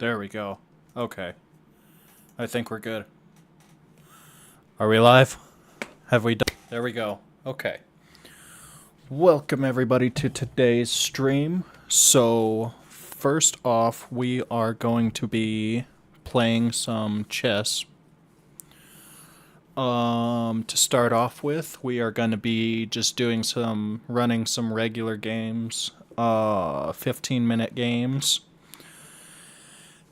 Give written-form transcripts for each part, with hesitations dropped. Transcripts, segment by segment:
There we go. Okay. I think we're good. Are we live? Have we done? There we go. Okay. Welcome everybody to today's stream. So, first off, we are going to be playing some chess. To start off with, we are going to be just running some regular games, 15-minute games.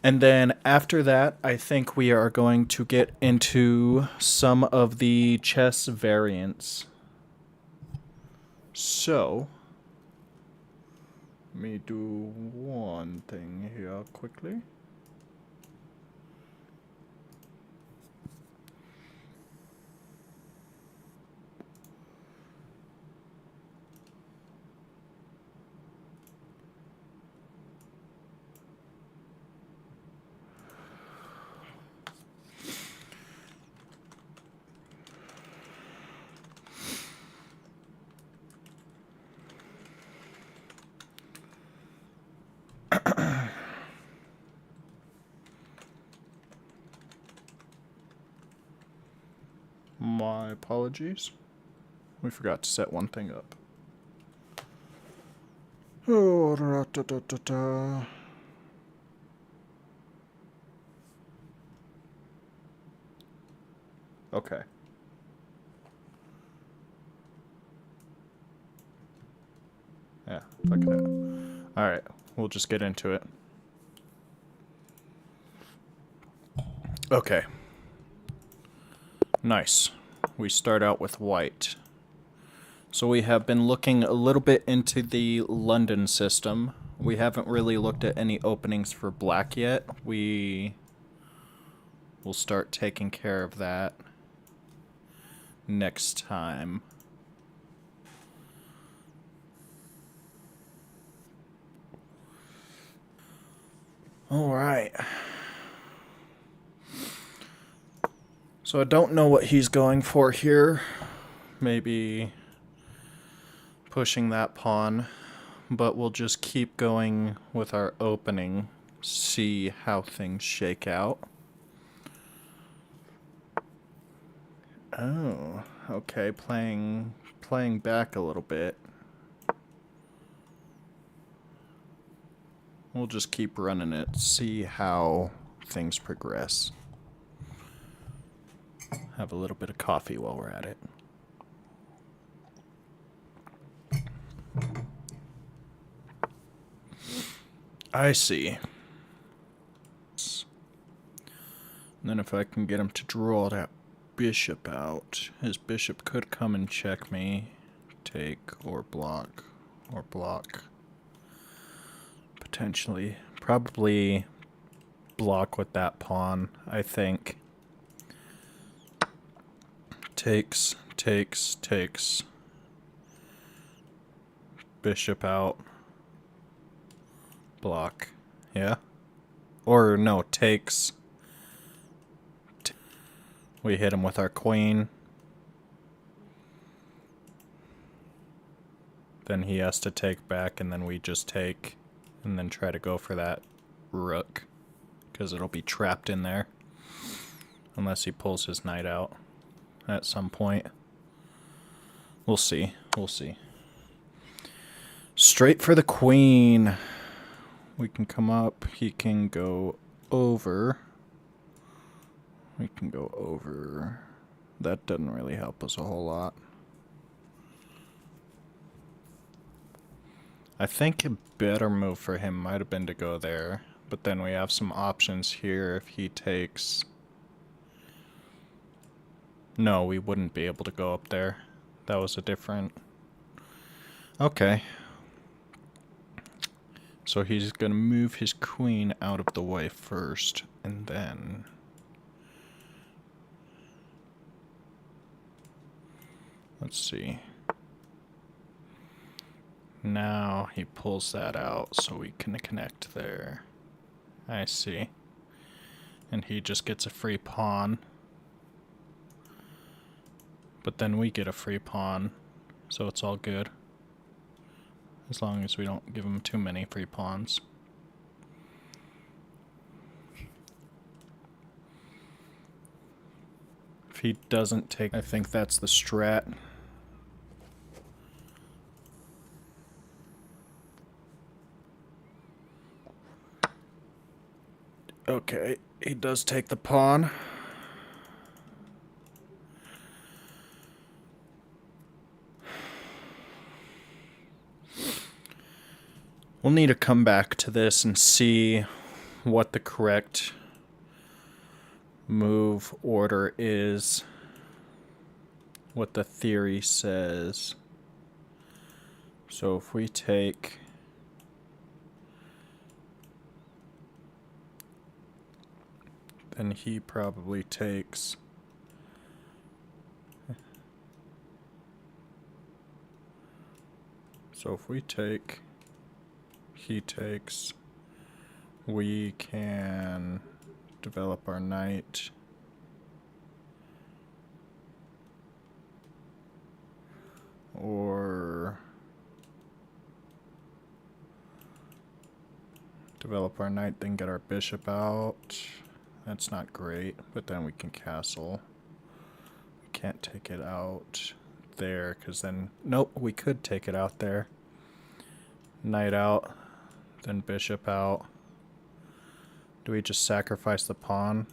And then after that, I think we are going to get into some of the chess variants. So, let me do one thing here quickly. My apologies. We forgot to set one thing up. Oh, da, da, da, da, da. Okay. Yeah, fuck it. Alright, we'll just get into it. Okay. Nice. We start out with white. So we have been looking a little bit into the London system. We haven't really looked at any openings for black yet. We will start taking care of that next time. All right. So I don't know what he's going for here. Maybe pushing that pawn, but we'll just keep going with our opening, see how things shake out. Oh, okay, playing back a little bit. We'll just keep running it, see how things progress. Have a little bit of coffee while we're at it. I see. And then if I can get him to draw that bishop out, his bishop could come and check me. Take or block or block. Potentially. Probably block with that pawn, I think. Takes, takes, takes. Bishop out. Block. Yeah? Or no, takes. We hit him with our queen. Then he has to take back, and then we just take. And then try to go for that rook. Because it'll be trapped in there. Unless he pulls his knight out at some point. We'll see. We'll see. Straight for the queen. We can come up. He can go over. We can go over. That doesn't really help us a whole lot. I think a better move for him might have been to go there. But then we have some options here if he takes... No, we wouldn't be able to go up there. That was a different... Okay. So he's going to move his queen out of the way first, and then... Let's see. Now he pulls that out so we can connect there. I see. And he just gets a free pawn. But then we get a free pawn, so it's all good. As long as we don't give him too many free pawns. he doesn't take... I think that's the strat. Okay, he does take the pawn. We'll need to come back to this and see what the correct move order is. What the theory says. So if we take... then he probably takes... So if we take... he takes... we can develop our knight. Or develop our knight, then get our bishop out. That's not great, but then we can castle. We can't take it out there, because then... nope, we could take it out there. Knight out, then bishop out. Do we just sacrifice the pawn?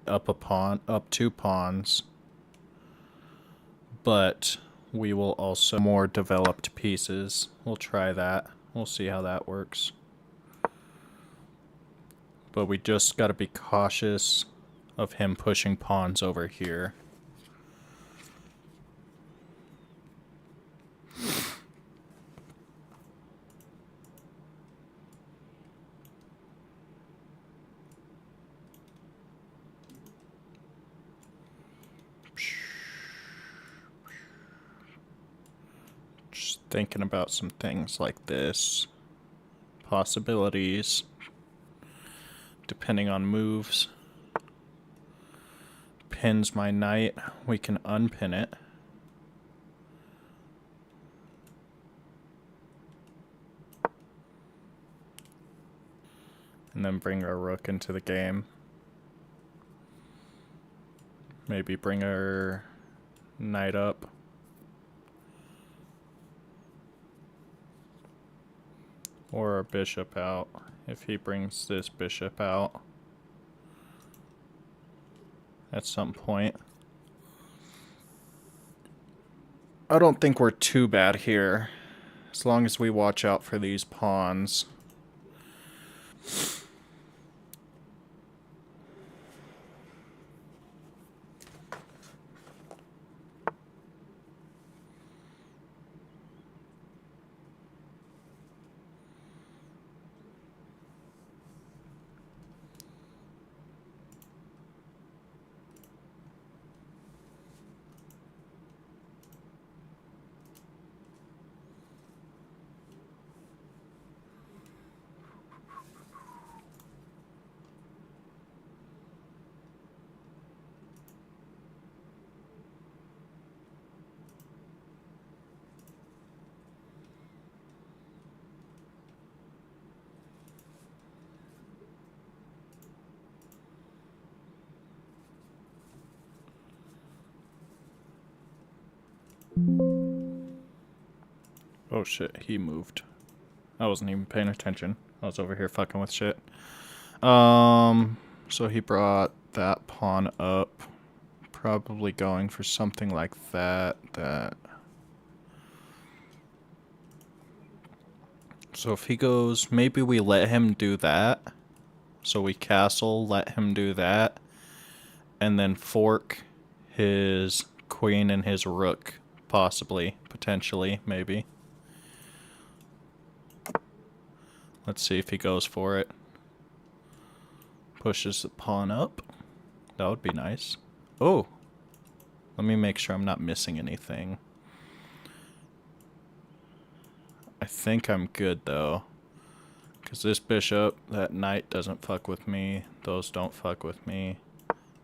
Up a pawn, up 2 pawns. But we will also more developed pieces. We'll try that. We'll see how that works. But we just got to be cautious of him pushing pawns over here. Thinking about some things like this. Possibilities. Depending on moves. Pins my knight. We can unpin it. And then bring our rook into the game. Maybe bring our knight up. Or a bishop out, if he brings this bishop out at some point. I don't think we're too bad here, as long as we watch out for these pawns. Oh shit, he moved. I wasn't even paying attention. I was over here fucking with shit. So he brought that pawn up. Probably going for something like that. So if he goes, maybe we let him do that. So we castle, let him do that. And then fork his queen and his rook. Possibly, potentially, maybe. Let's see if he goes for it. Pushes the pawn up. That would be nice. Oh! Let me make sure I'm not missing anything. I think I'm good, though. Because this bishop, that knight doesn't fuck with me. Those don't fuck with me.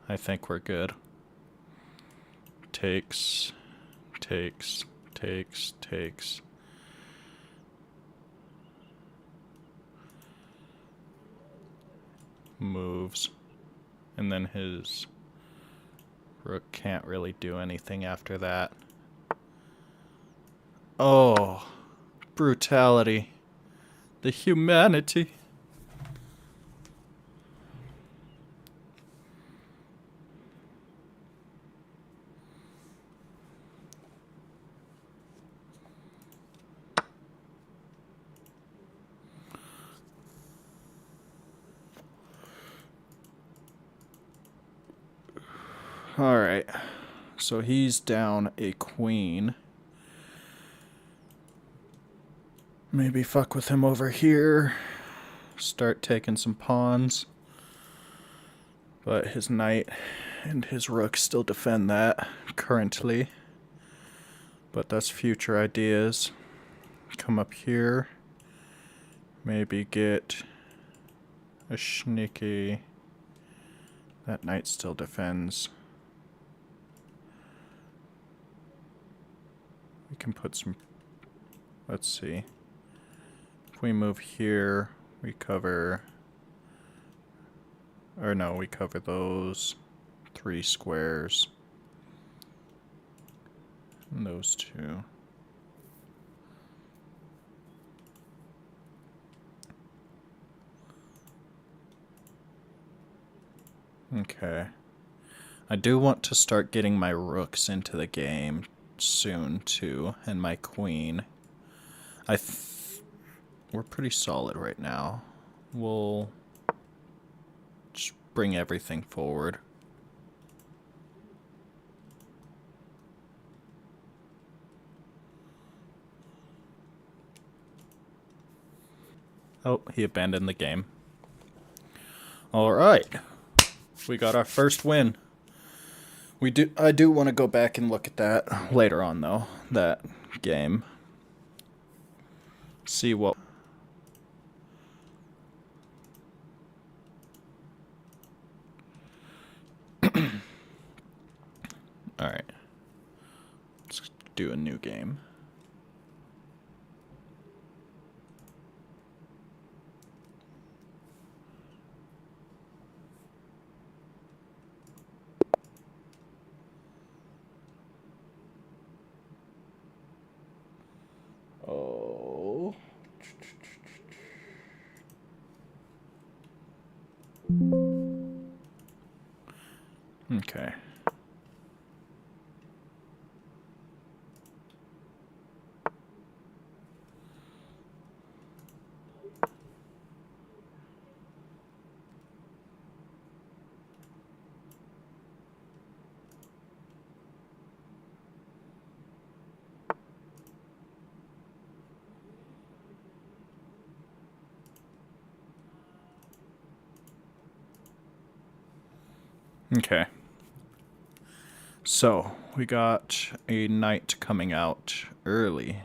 I think we're good. Takes, takes, takes, takes. moves. And then his rook can't really do anything after that. Oh, brutality. The humanity. Alright, so he's down a queen. Maybe fuck with him over here. Start taking some pawns. But his knight and his rook still defend that currently. But that's future ideas. Come up here. Maybe get a sneaky... That knight still defends. We can put some... Let's see. If we move here, we cover... Or no, we cover those 3 squares. And those 2. Okay. I do want to start getting my rooks into the game soon, too, and my queen. We're pretty solid right now. We'll just bring everything forward. Oh, he abandoned the game. Alright. We got our first win. I do want to go back and look at that later on, though. That game. See what... Alright. Let's do a new game. Oh. Okay. Okay. So, we got a knight coming out early.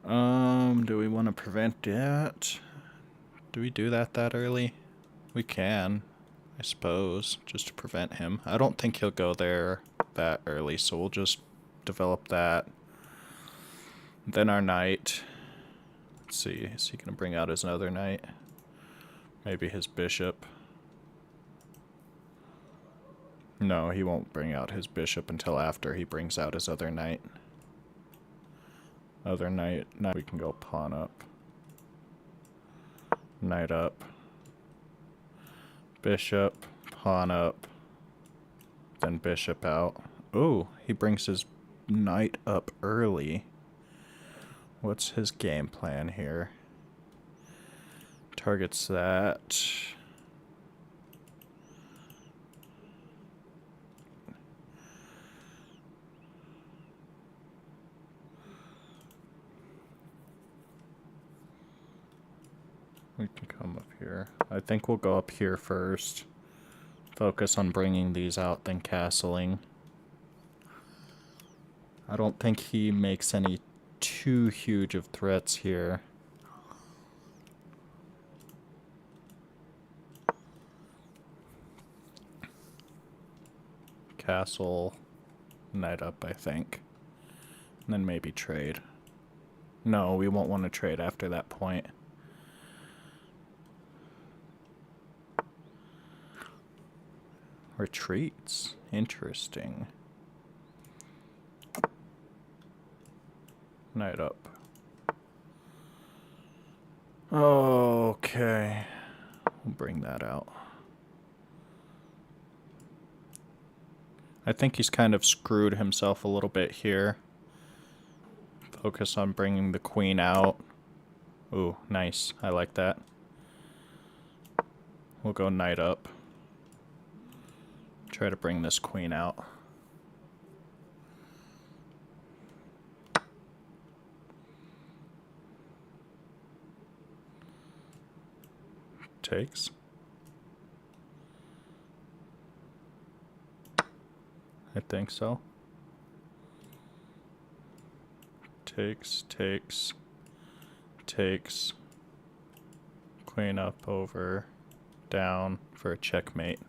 Do we want to prevent that? Do we do that early? We can, I suppose, just to prevent him. I don't think he'll go there that early, so we'll just develop that. Then our knight. Let's see, is he going to bring out his other knight? Maybe his bishop. No, he won't bring out his bishop until after he brings out his other knight. Other knight, now we can go pawn up. Knight up. Bishop, pawn up. Then bishop out. Ooh, he brings his knight up early. What's his game plan here? Targets that. We can come up here. I think we'll go up here first. Focus on bringing these out, then castling. I don't think he makes any too huge of threats here. Castle, knight up, I think. And then maybe trade. No, we won't want to trade after that point. Retreats. Interesting. Knight up. Okay. We'll bring that out. I think he's kind of screwed himself a little bit here. Focus on bringing the queen out. Ooh, nice. I like that. We'll go knight up. Try to bring this queen out. Takes. I think so. Takes, takes, takes. Queen up, over, down for a checkmate.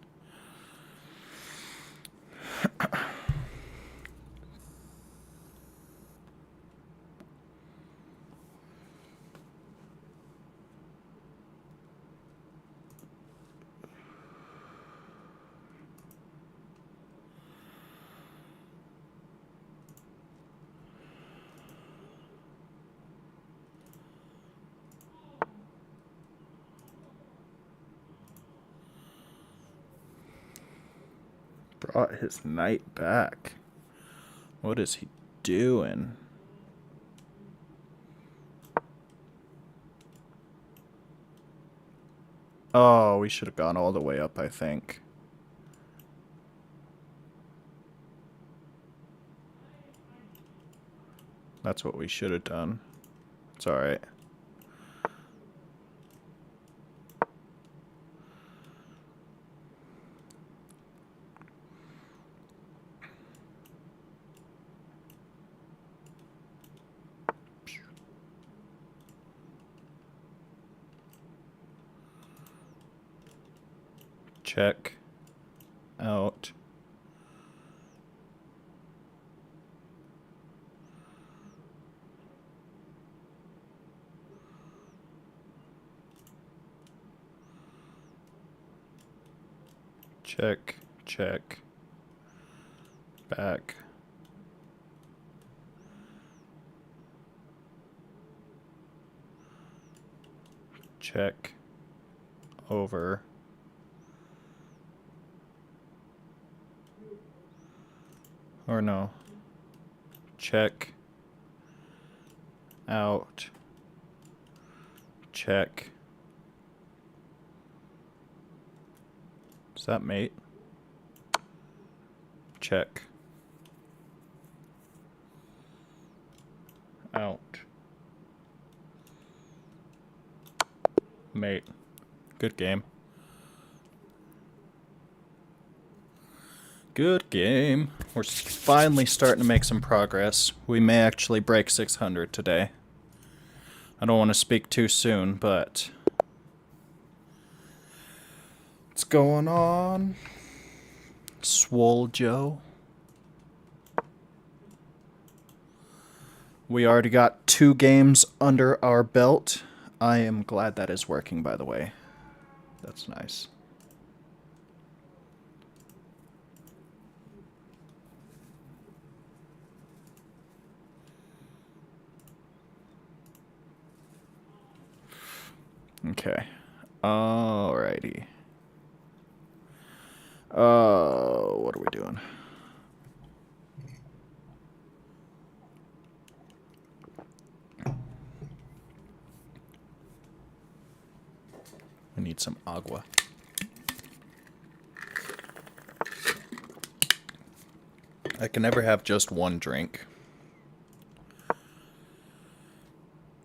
Brought his knight back. What is he doing? Oh, we should have gone all the way up, I think. That's what we should have done. It's alright. Check. Out. Check, check. Back. Check. Over. Or no. Check. Out. Check. Is that mate? Check. Out. Mate. Good game. Good game. We're finally starting to make some progress. We may actually break 600 today. I don't want to speak too soon, but what's going on? Swole Joe. We already got 2 games under our belt. I am glad that is working, by the way. That's nice. Okay. Alrighty. What are we doing? We need some agua. I can never have just one drink.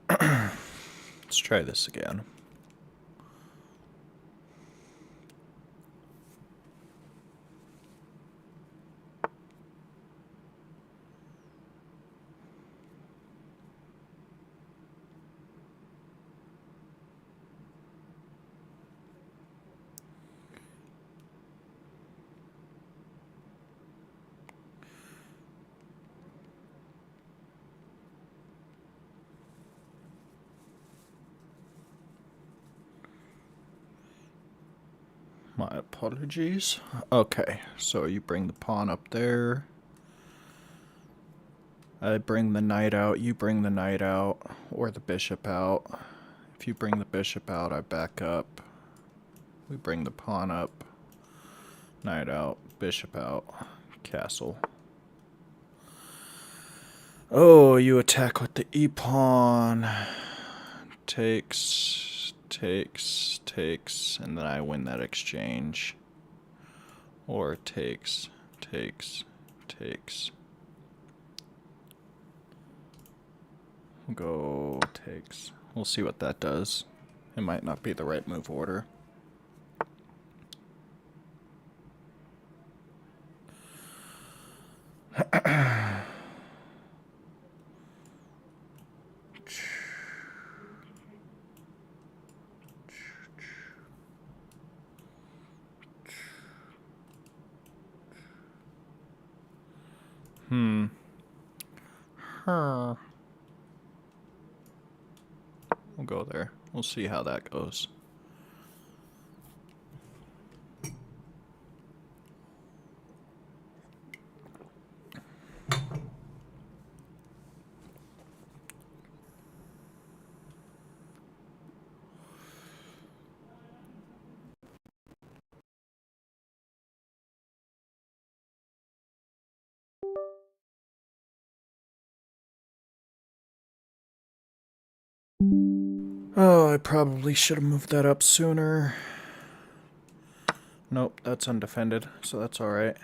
Let's try this again. My apologies. Okay, so you bring the pawn up there. I bring the knight out, you bring the knight out, or the bishop out. If you bring the bishop out, I back up. We bring the pawn up. Knight out, bishop out, castle. Oh, you attack with the e-pawn. Takes, takes, takes, and then I win that exchange. Or takes, takes, takes. Go takes. We'll see what that does. It might not be the right move order. We'll go there. We'll see how that goes. Oh, I probably should have moved that up sooner. Nope, that's undefended, so that's alright.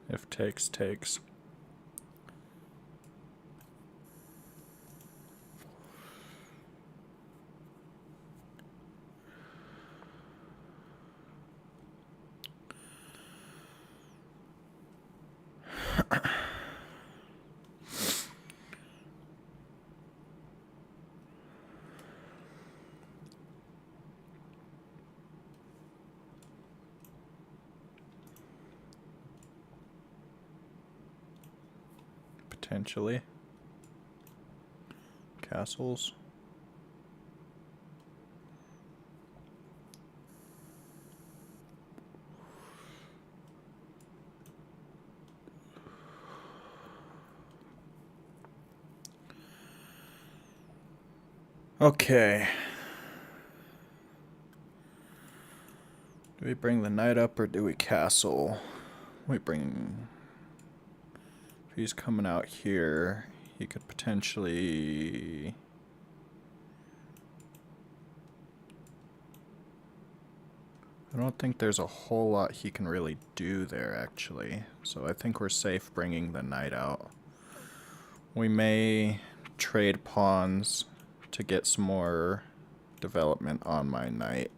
If takes, takes. Potentially. Castles. Okay. Do we bring the knight up or do we castle? We bring... If he's coming out here, he could potentially... I don't think there's a whole lot he can really do there, actually. So I think we're safe bringing the knight out. We may trade pawns to get some more development on my knight.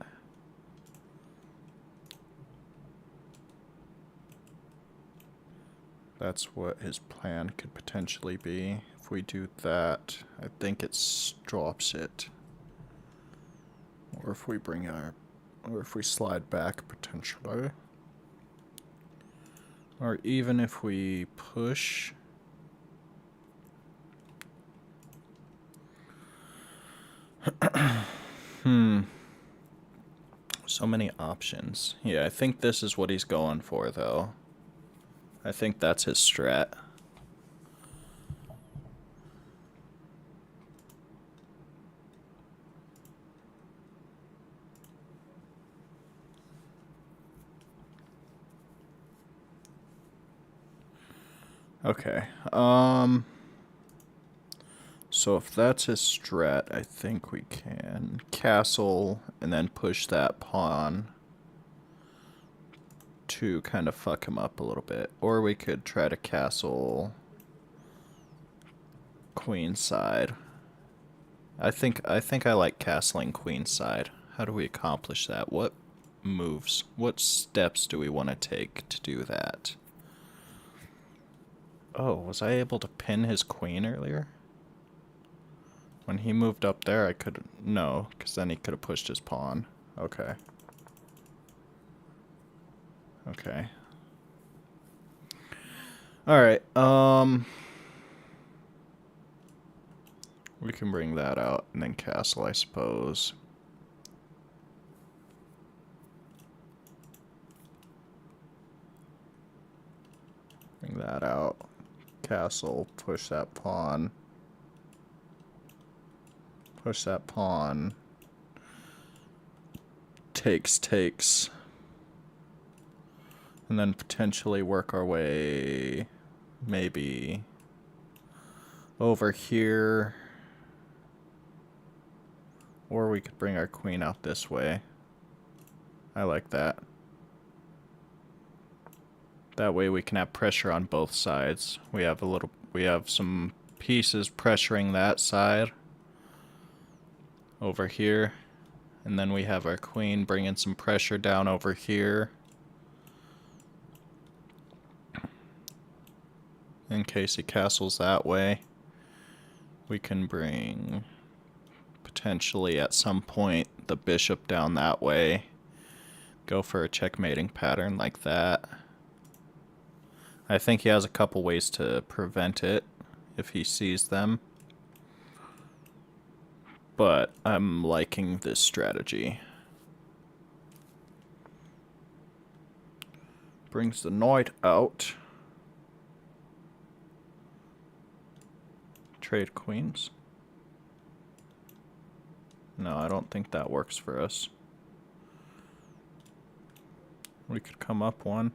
That's what his plan could potentially be. If we do that, I think it drops it. Or if we bring our... Or if we slide back, potentially. Or even if we push... So many options. Yeah, I think this is what he's going for, though. I think that's his strat. Okay. So if that's his strat, I think we can castle and then push that pawn to kind of fuck him up a little bit. Or we could try to castle queenside. I think I like castling queenside. How do we accomplish that? What moves? What steps do we want to take to do that? Oh, was I able to pin his queen earlier? When he moved up there, I could... No, because then he could have pushed his pawn. Okay. Okay. Alright, we can bring that out and then castle, I suppose. Bring that out. Castle, push that pawn. Push that pawn. Takes. And then potentially work our way maybe over here. Or we could bring our queen out this way. I like that. That way we can have pressure on both sides. We have some pieces pressuring that side over here. And then we have our queen bringing some pressure down over here. In case he castles that way. We can bring, potentially at some point, the bishop down that way. Go for a checkmating pattern like that. I think he has a couple ways to prevent it if he sees them. But I'm liking this strategy. Brings the knight out. Trade queens. No, I don't think that works for us. We could come up one.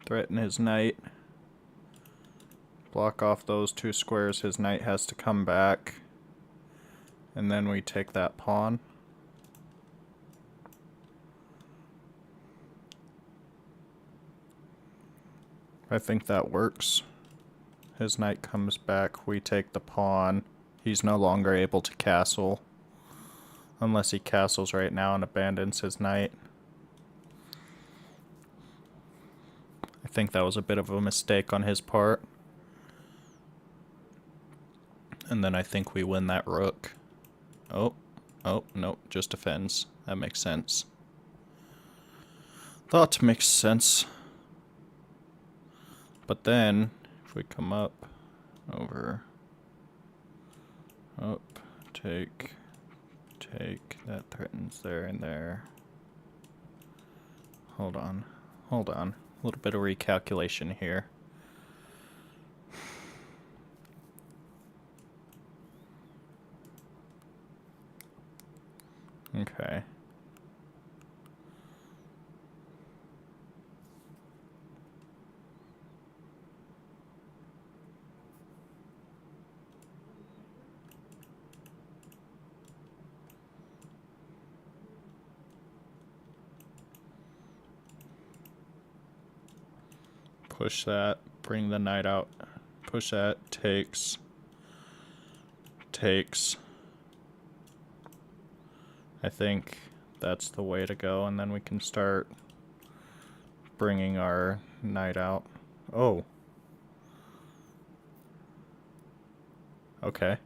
Threaten his knight. Block off those two squares. His knight has to come back. And then we take that pawn. I think that works. His knight comes back. We take the pawn. He's no longer able to castle. Unless he castles right now and abandons his knight. I think that was a bit of a mistake on his part. And then I think we win that rook. Oh, no, just defends. That makes sense. That makes sense. But then, if we come up, over, up, take, that threatens there and there. Hold on. A little bit of recalculation here. Okay. Push that, bring the knight out. Push that, takes. I think that's the way to go, and then we can start bringing our knight out. Oh. Okay.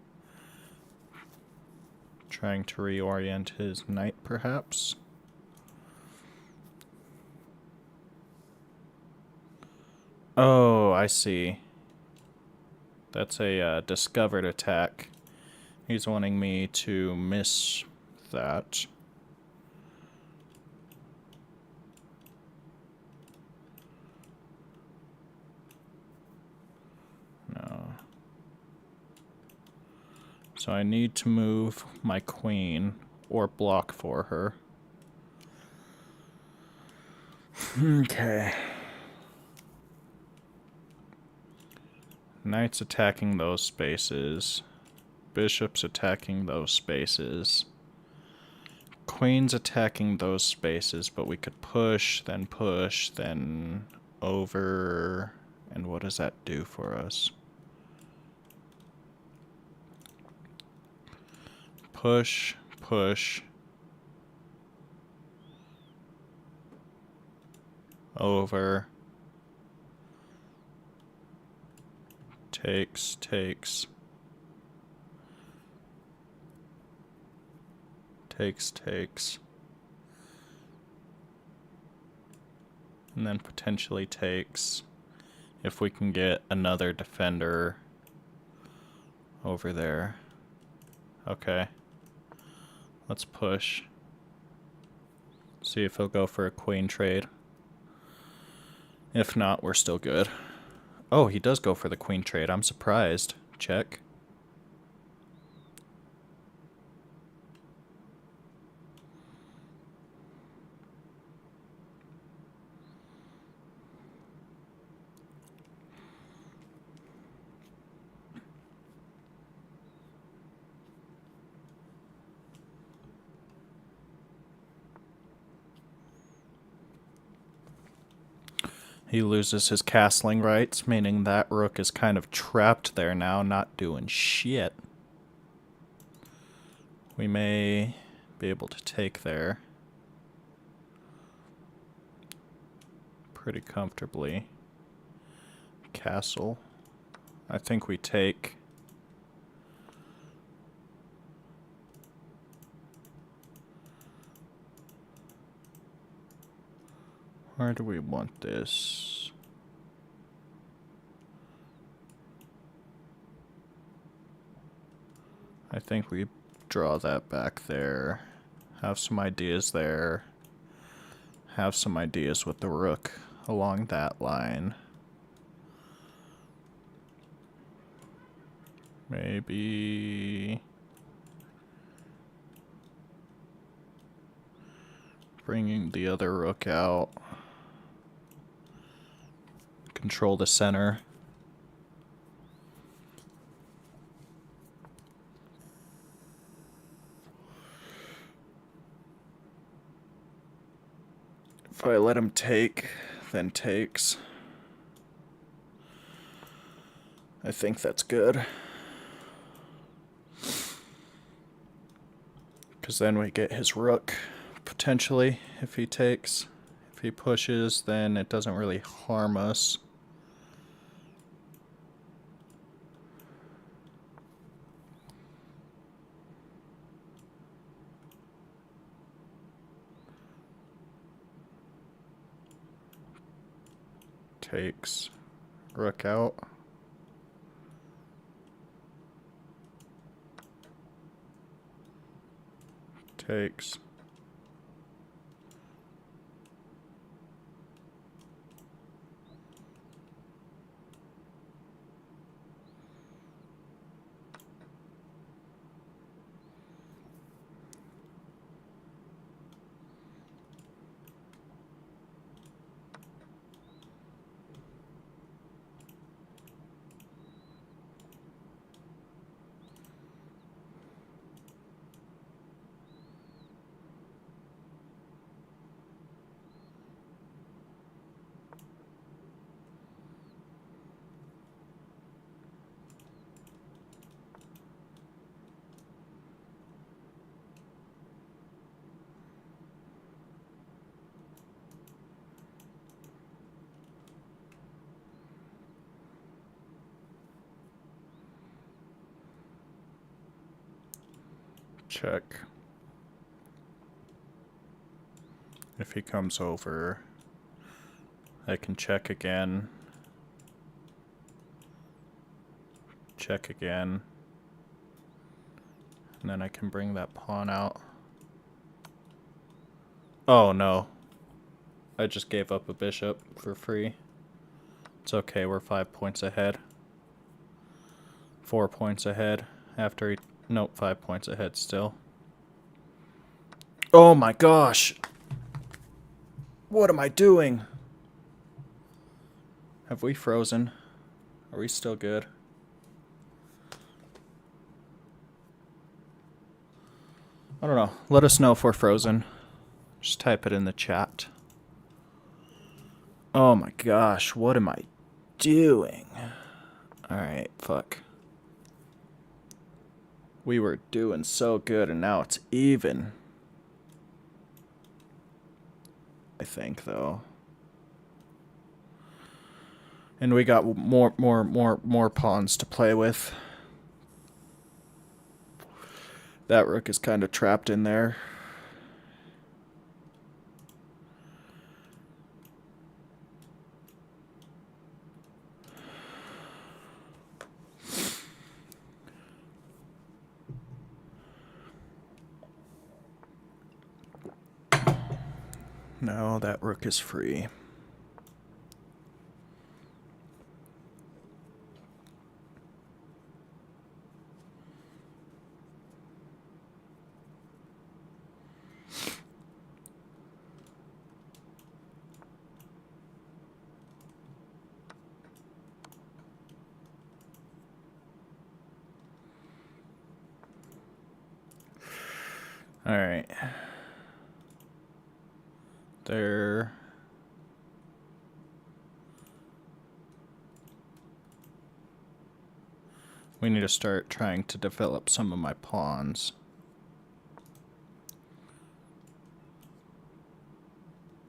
Trying to reorient his knight, perhaps. Oh, I see. That's a discovered attack. He's wanting me to miss that. No. So I need to move my queen or block for her. Okay. Knight's attacking those spaces. Bishop's attacking those spaces. Queen's attacking those spaces, but we could push, then over. And what does that do for us? Push. Over. Takes. And then potentially takes if we can get another defender over there. Okay. Let's push. See if he'll go for a queen trade. If not, we're still good. Oh, he does go for the queen trade. I'm surprised. Check. He loses his castling rights, meaning that rook is kind of trapped there now, not doing shit. We may be able to take there pretty comfortably. Castle. I think we take. Where do we want this? I think we draw that back there. Have some ideas there. Have some ideas with the rook along that line. Maybe bringing the other rook out. Control the center. If I let him take, then takes. I think that's good. Because then we get his rook, potentially, if he takes. If he pushes, then it doesn't really harm us. Takes. Rook out. Takes. Check. If he comes over, I can check again. Check again. And then I can bring that pawn out. Oh no. I just gave up a bishop for free. It's okay, we're 5 points ahead. 4 points ahead after he... Nope, 5 points ahead still. Oh my gosh! What am I doing? Have we frozen? Are we still good? I don't know. Let us know if we're frozen. Just type it in the chat. Oh my gosh, what am I doing? Alright, fuck. We were doing so good and now it's even. I think though. And we got more pawns to play with. That rook is kind of trapped in there. No, that rook is free. All right. There. We need to start trying to develop some of my pawns.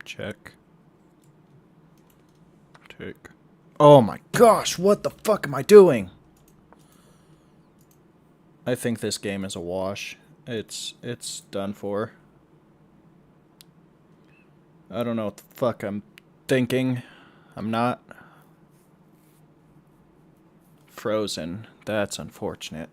Check. Take. Oh my gosh, what the fuck am I doing? I think this game is a wash. It's done for. I don't know what the fuck I'm thinking. I'm not frozen. That's unfortunate.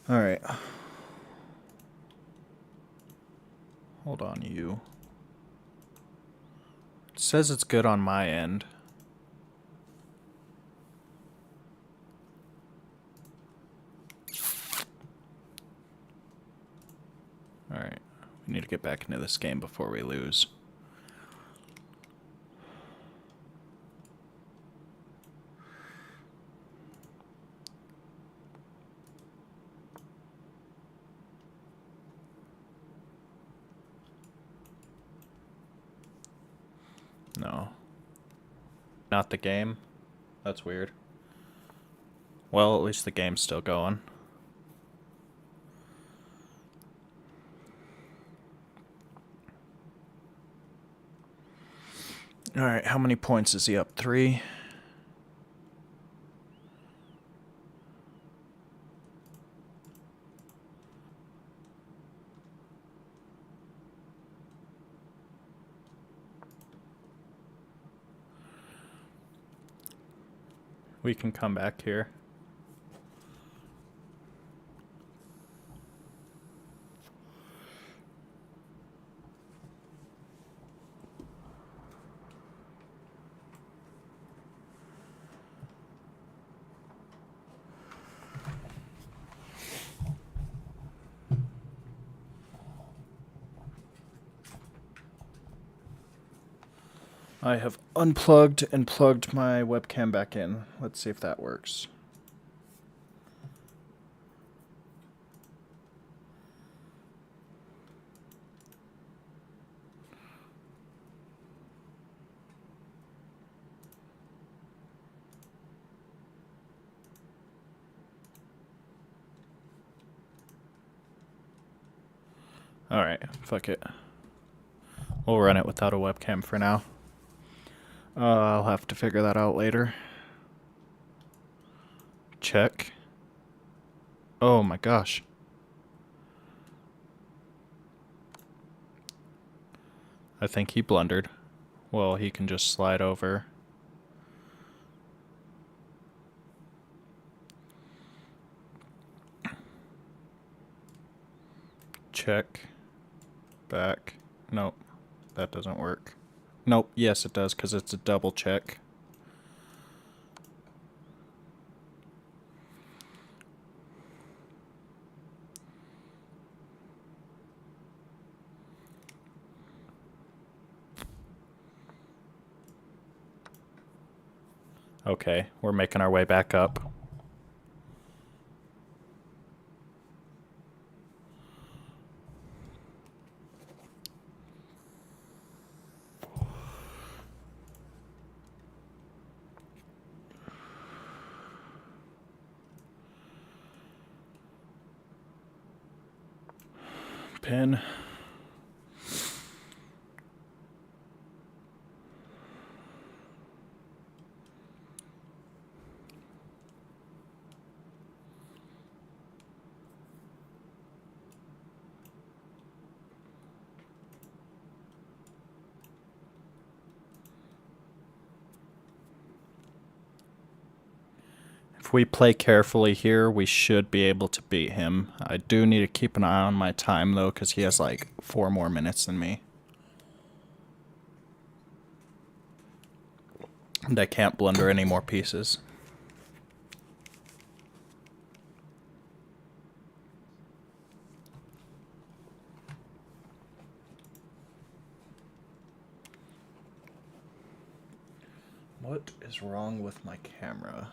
All right. Hold on, you. It says it's good on my end. All right. We need to get back into this game before we lose. No. Not the game? That's weird. Well, at least the game's still going. Alright, how many points is he up? 3? We can come back here. I have unplugged and plugged my webcam back in. Let's see if that works. Alright, fuck it. We'll run it without a webcam for now. I'll have to figure that out later. Check. Oh my gosh. I think he blundered. Well, he can just slide over. Check. Back. Nope. That doesn't work. Nope. Yes, it does, because it's a double check. Okay, we're making our way back up. Pin. If we play carefully here, we should be able to beat him. I do need to keep an eye on my time, though, because he has like 4 more minutes than me. And I can't blunder any more pieces. What is wrong with my camera?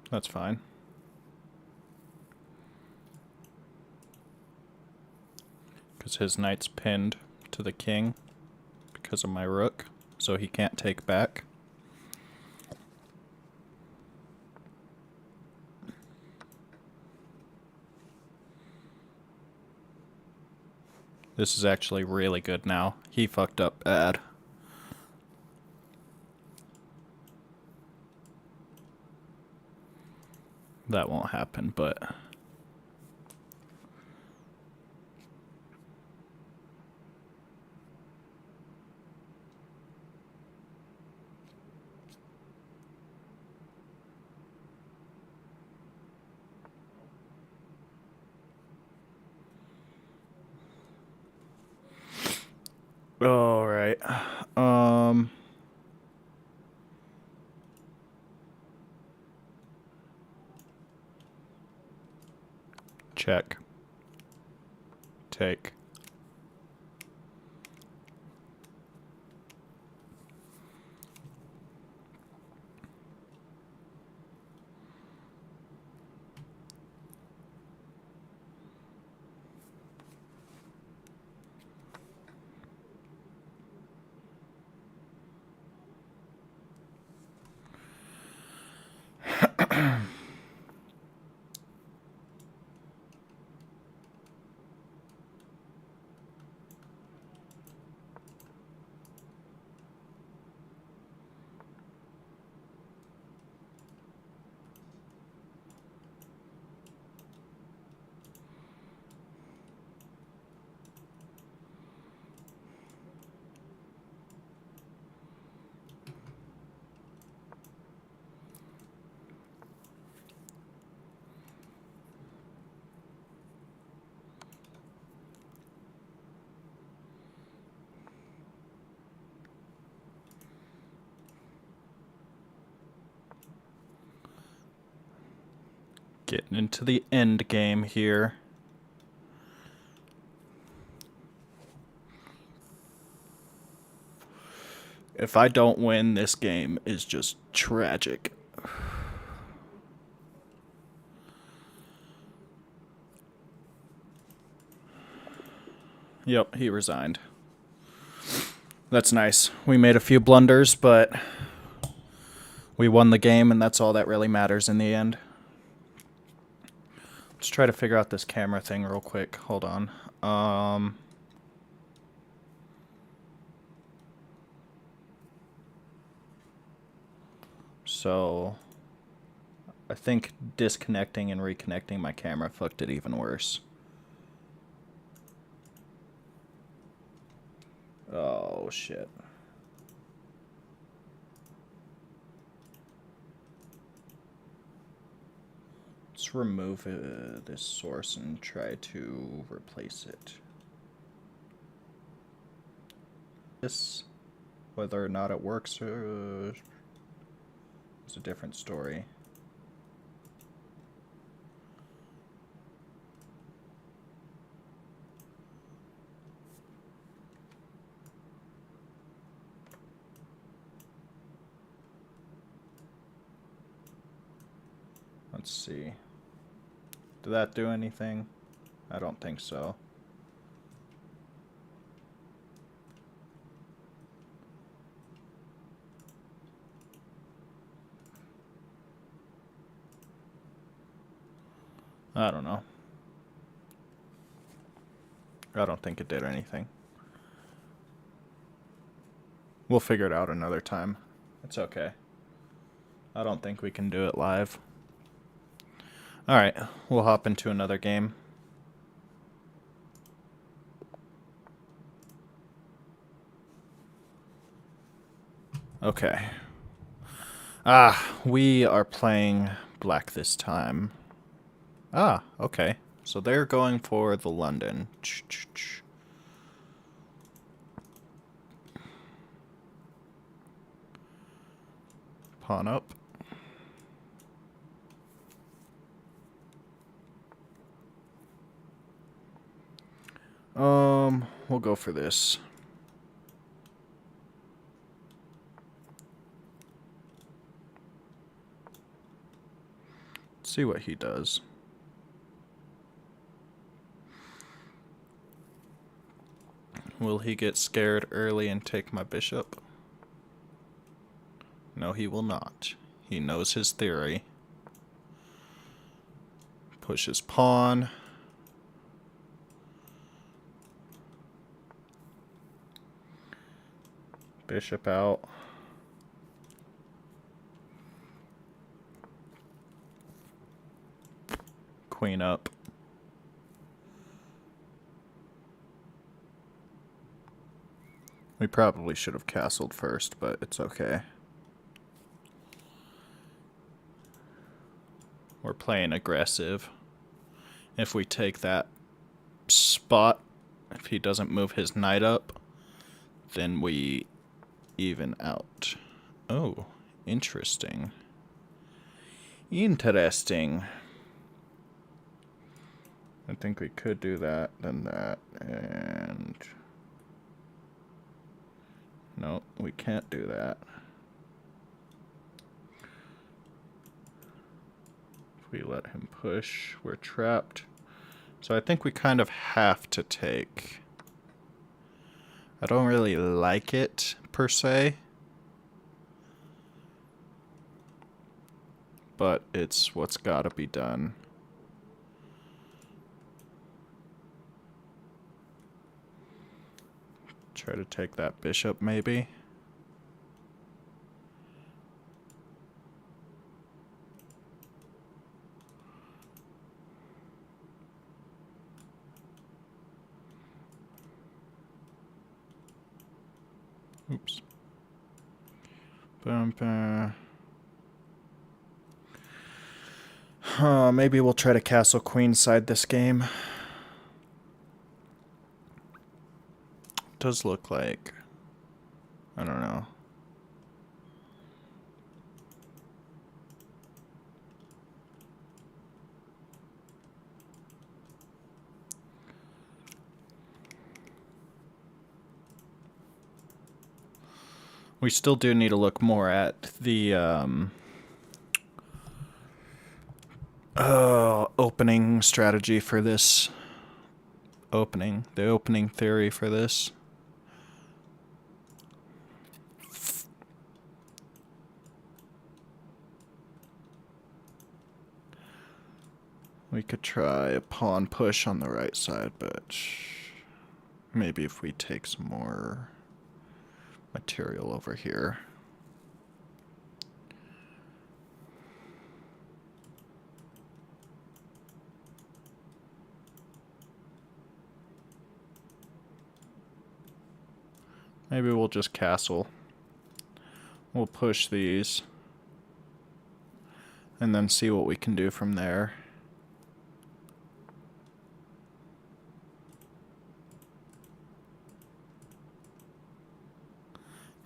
That's fine. Because his knight's pinned to the king because of my rook, so he can't take back. This is actually really good now. He fucked up bad. That won't happen, but... All right. Check. Take. Getting into the end game here. If I don't win, this game is just tragic. Yep, he resigned. That's nice. We made a few blunders, but we won the game, and that's all that really matters in the end. Let's try to figure out this camera thing real quick. Hold on. So I think disconnecting and reconnecting my camera fucked it even worse. Oh, shit. Let's remove this source and try to replace it. This, whether or not it works, is a different story. Let's see. Did that do anything? I don't think so. I don't know. I don't think it did anything. We'll figure it out another time. It's okay. I don't think we can do it live. Alright, we'll hop into another game. Okay. We are playing black this time. Okay. So they're going for the London. Pawn up. We'll go for this. See what he does. Will he get scared early and take my bishop? No, he will not. He knows his theory. Push his pawn. Bishop out. Queen up. We probably should have castled first, but it's okay. We're playing aggressive. If we take that spot, if he doesn't move his knight up, then we even out. Oh, interesting. Interesting. I think we could do that, then that, and... No, we can't do that. If we let him push, we're trapped. So I think we kind of have to take. I don't really like it, per se. But it's what's gotta be done. Try to take that bishop, maybe. Oops. Maybe we'll try to castle queenside this game. Does look like, I don't know. We still do need to look more at the opening strategy for this. The opening theory for this. We could try a pawn push on the right side, but maybe if we take some more material over here. Maybe we'll just castle. We'll push these and then see what we can do from there.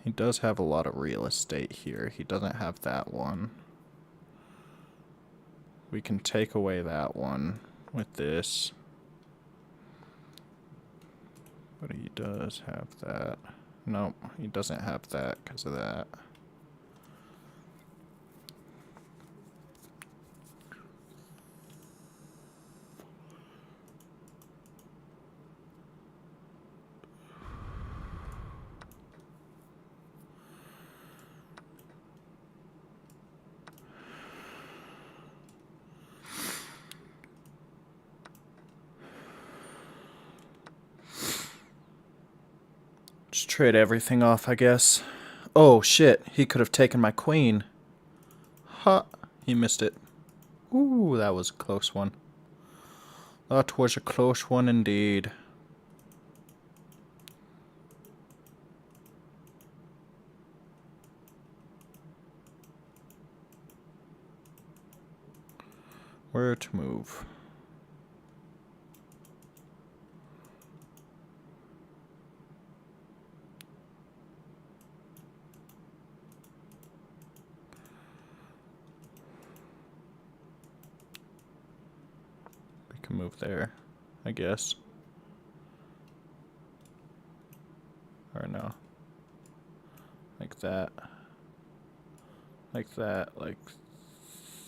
He does have a lot of real estate here. He doesn't have that one. We can take away that one with this. But he does have that. Nope, he doesn't have that because of that. Just trade everything off, I guess. Oh, shit. He could have taken my queen. Ha. He missed it. Ooh, that was a close one. That was a close one indeed. Where to move? We can move there, I guess. Or no. Like that. Like that, like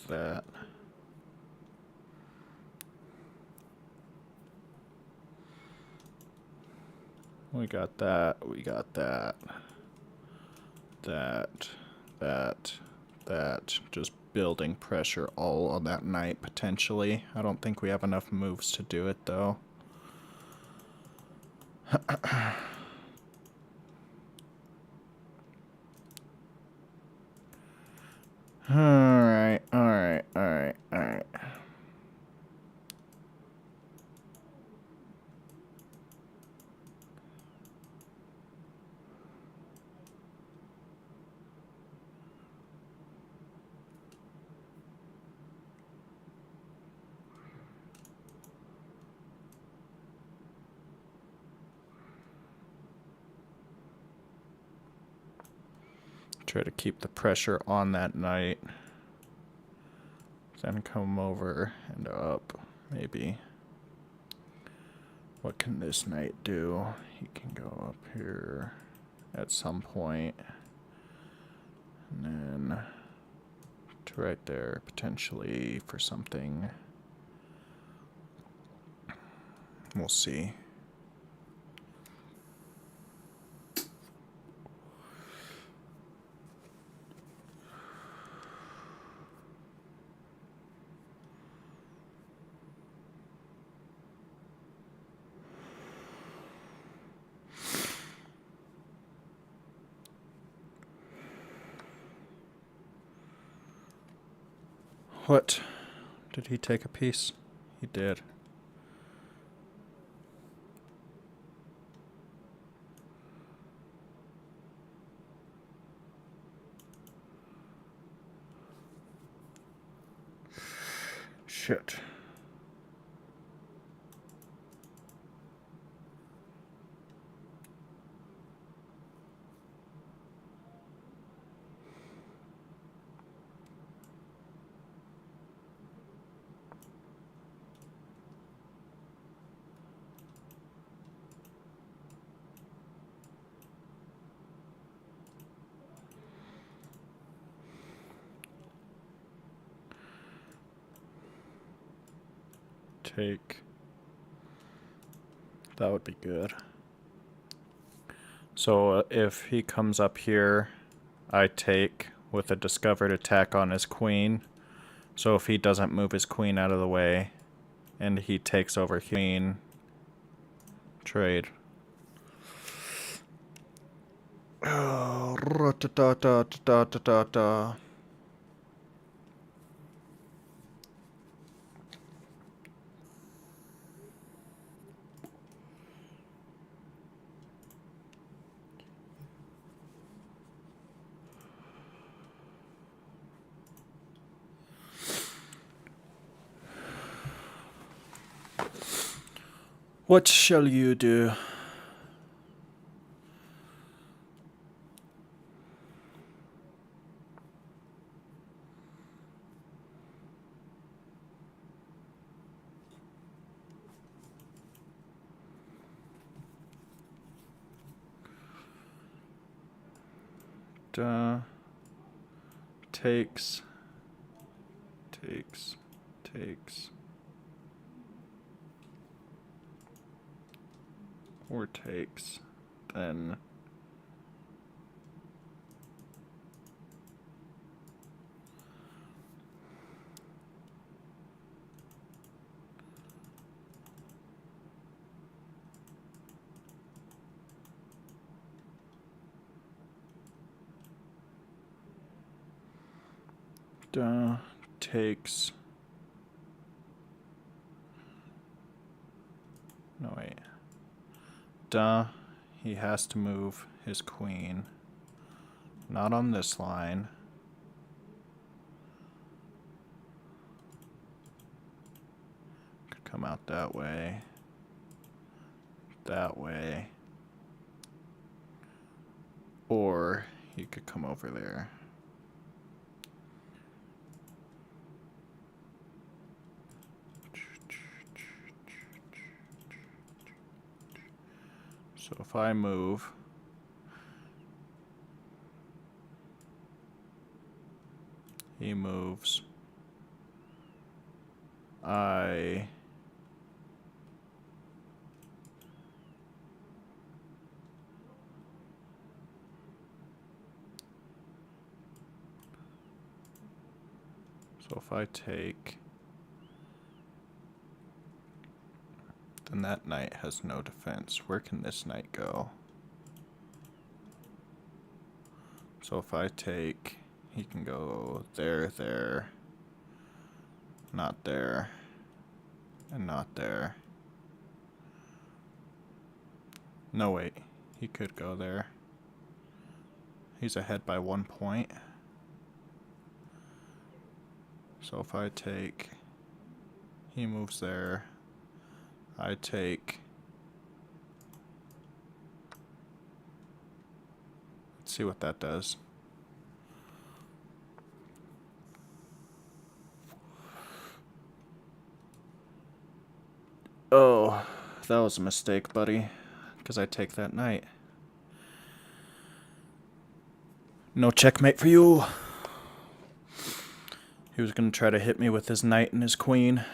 that. We got that, we got that. That. Just building pressure all on that knight, potentially. I don't think we have enough moves to do it, though. Alright. Try to keep the pressure on that knight. Then come over and up, maybe. What can this knight do? He can go up here at some point. And then to right there, potentially, for something. We'll see. What? Did he take a piece? He did. Shit. Take. That would be good. So if he comes up here, I take with a discovered attack on his queen. So if he doesn't move his queen out of the way, and he takes over queen, trade. What shall you do? Takes. Or takes. Then. Takes. No, wait. He has to move his queen. Not on this line. Could come out that way. That way. Or he could come over there. So if I move, he moves, so if I take, then that knight has no defense. Where can this knight go? So if I take, he can go there, there, not there, and not there. No, wait. He could go there. He's ahead by 1 point. So if I take, he moves there. I take. Let's see what that does. Oh, that was a mistake, buddy. Because I take that knight. No checkmate for you. He was going to try to hit me with his knight and his queen.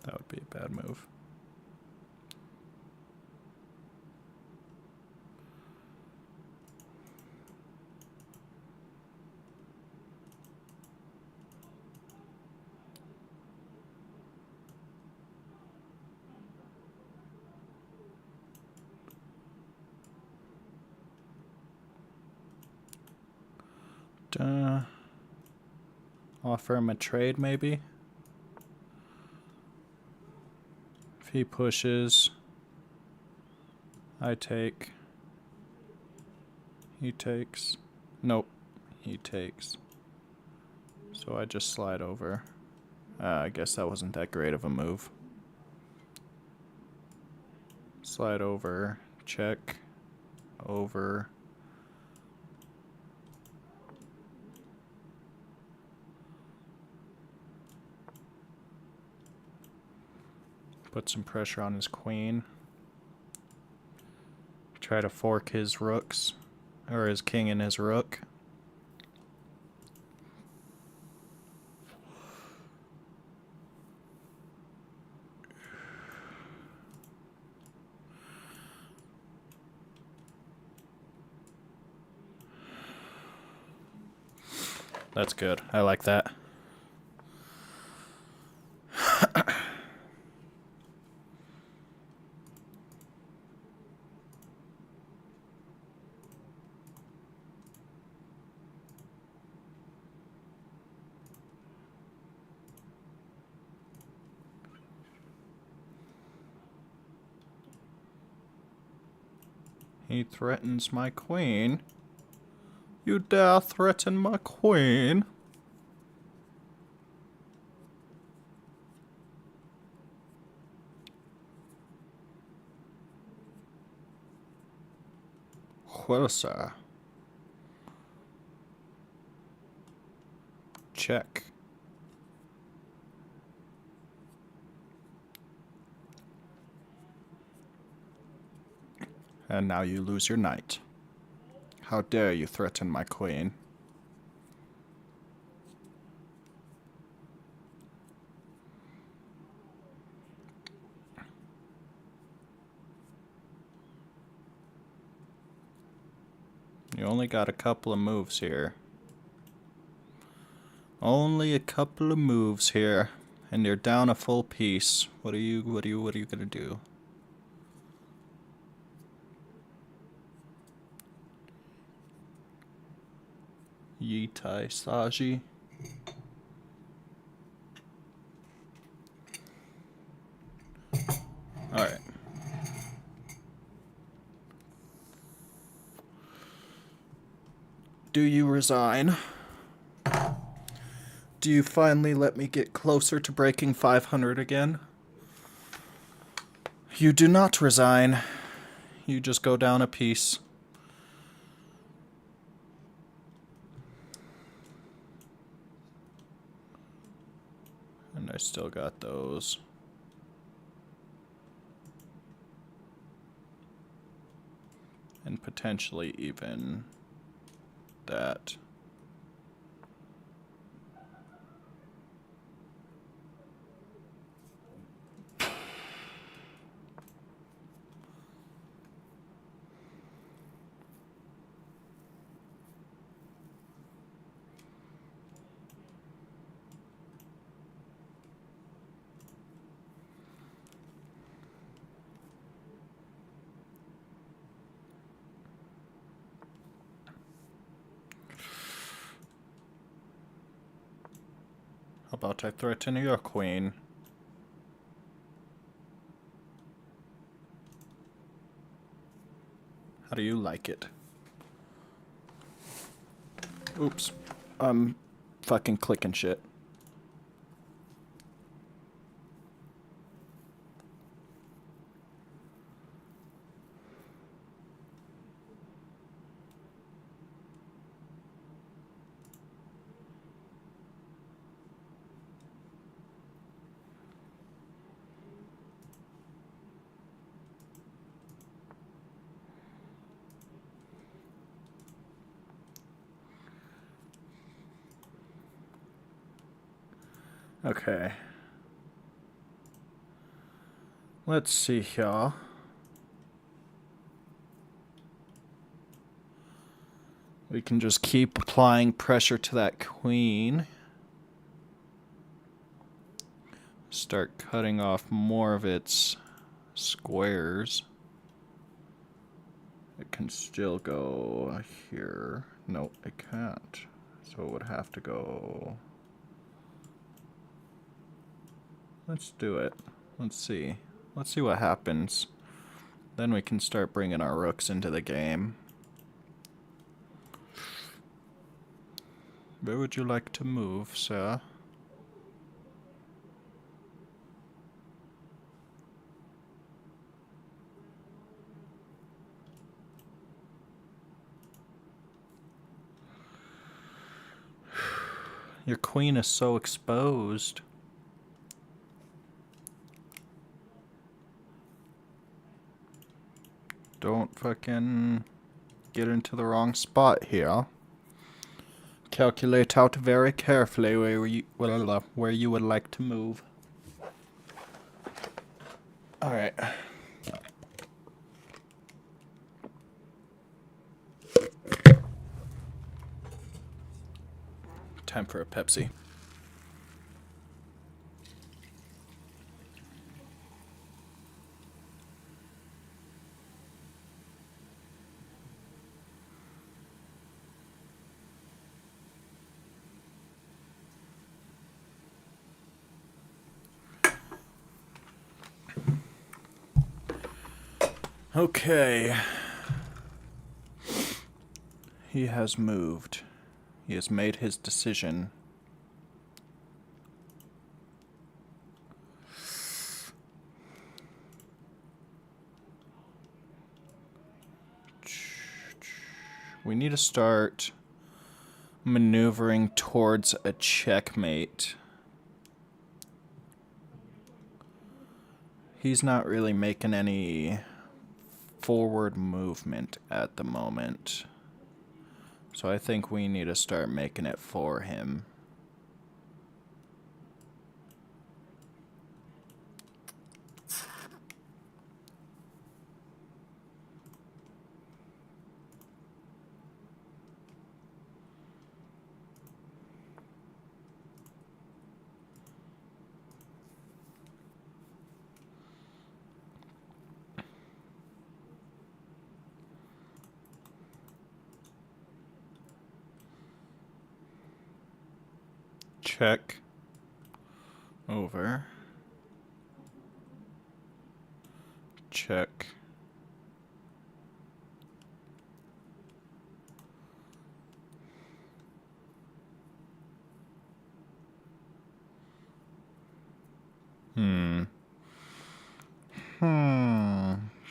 That would be a bad move. Offer him a trade, maybe? If he pushes, I take. He takes. Nope, he takes. So I just slide over. I guess that wasn't that great of a move. Slide over, check, over. Put some pressure on his queen. Try to fork his rooks, or his king and his rook. That's good. I like that. He threatens my queen. You dare threaten my queen? Well, sir. Check. And now you lose your knight. How dare you threaten my queen? You only got a couple of moves here. Only a couple of moves here, and you're down a full piece. What are you gonna do? Yitai Saji. Alright. Do you resign? Do you finally let me get closer to breaking 500 again? You do not resign. You just go down a piece. And I still got those. And potentially even that. How about I threaten your queen? How do you like it? Oops. I'm fucking clicking shit. Okay. Let's see here. We can just keep applying pressure to that queen. Start cutting off more of its squares. It can still go here. No, it can't. So it would have to go... Let's do it. Let's see. Let's see what happens. Then we can start bringing our rooks into the game. Where would you like to move, sir? Your queen is so exposed. Don't fucking get into the wrong spot here. Calculate out very carefully where you would like to move. Alright. Time for a Pepsi. Okay. He has moved. He has made his decision. We need to start maneuvering towards a checkmate. He's not really making any forward movement at the moment. So I think we need to start making it for him. check, over, check,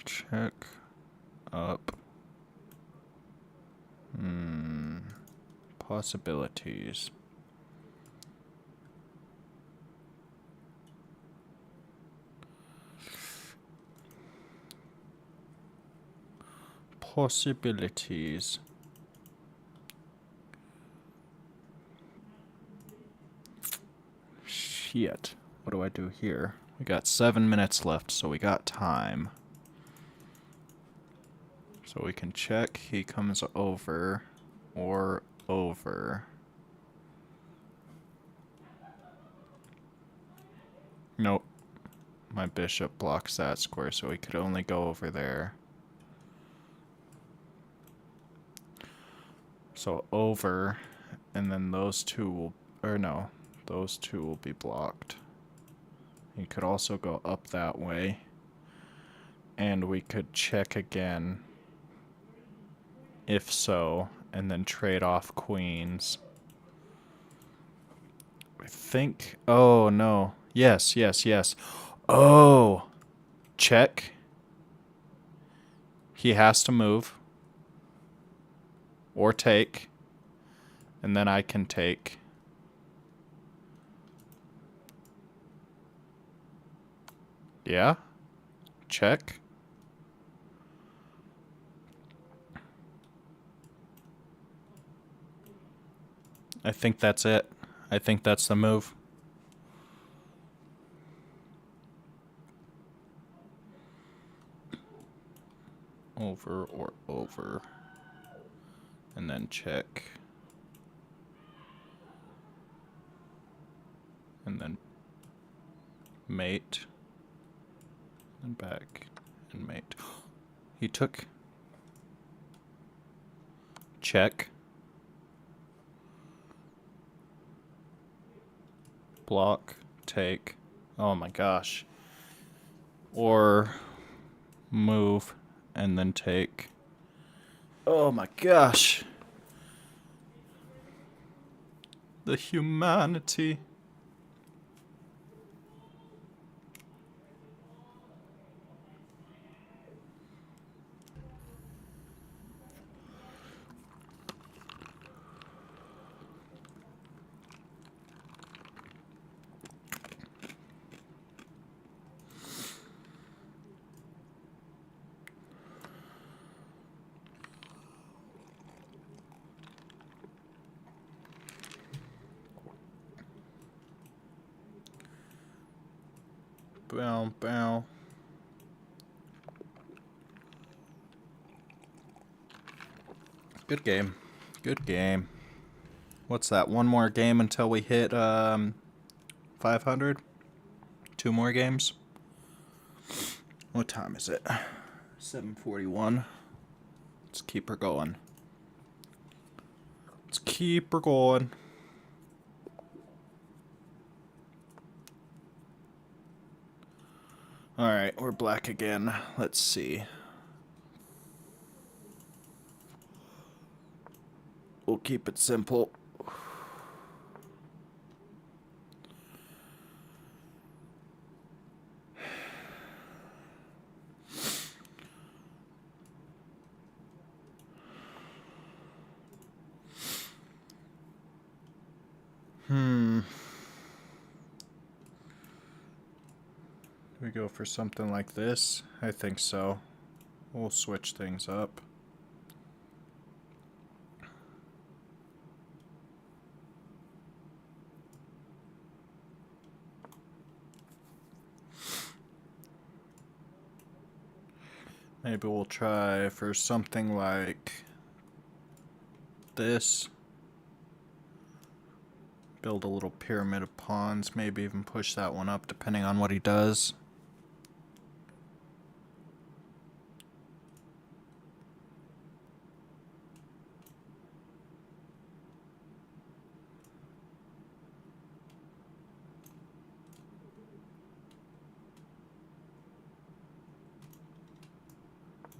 check, up, possibilities. Possibilities. Shit. What do I do here? We got 7 minutes left, so we got time. So we can check. He comes over or over. Nope. My bishop blocks that square, so he could only go over there. So over, and then those two will, or no, those two will be blocked. He could also go up that way. And we could check again, if so, and then trade off queens. I think, oh no, yes, yes, yes. Oh, check. He has to move. Or take. And then I can take. Yeah? Check. I think that's it. I think that's the move. Over or over. And then check. And then mate. And back. And mate. He took. Check. Block. Take. Oh my gosh. Or move and then take. Oh my gosh. The humanity. Bow, bow. Good game. Good game. What's that? One more game until we hit 500? 2 more games? What time is it? 7:41. Let's keep her going. Let's keep her going. Alright, we're black again. Let's see. We'll keep it simple. Do we go for something like this? I think so. We'll switch things up. Maybe we'll try for something like this. Build a little pyramid of pawns, maybe even push that one up depending on what he does.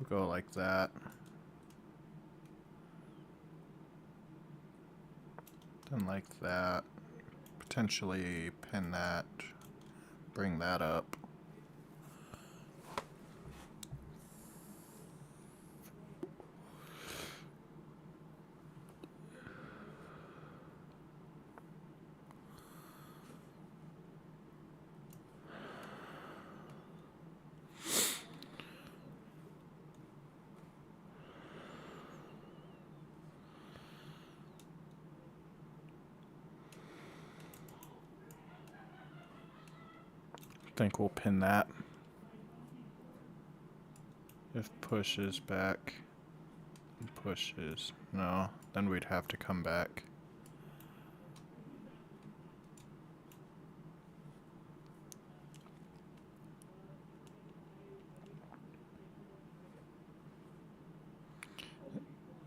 We'll go like that. Then like that. Potentially pin that. Bring that up. I think we'll pin that. If pushes back, pushes, no, then we'd have to come back.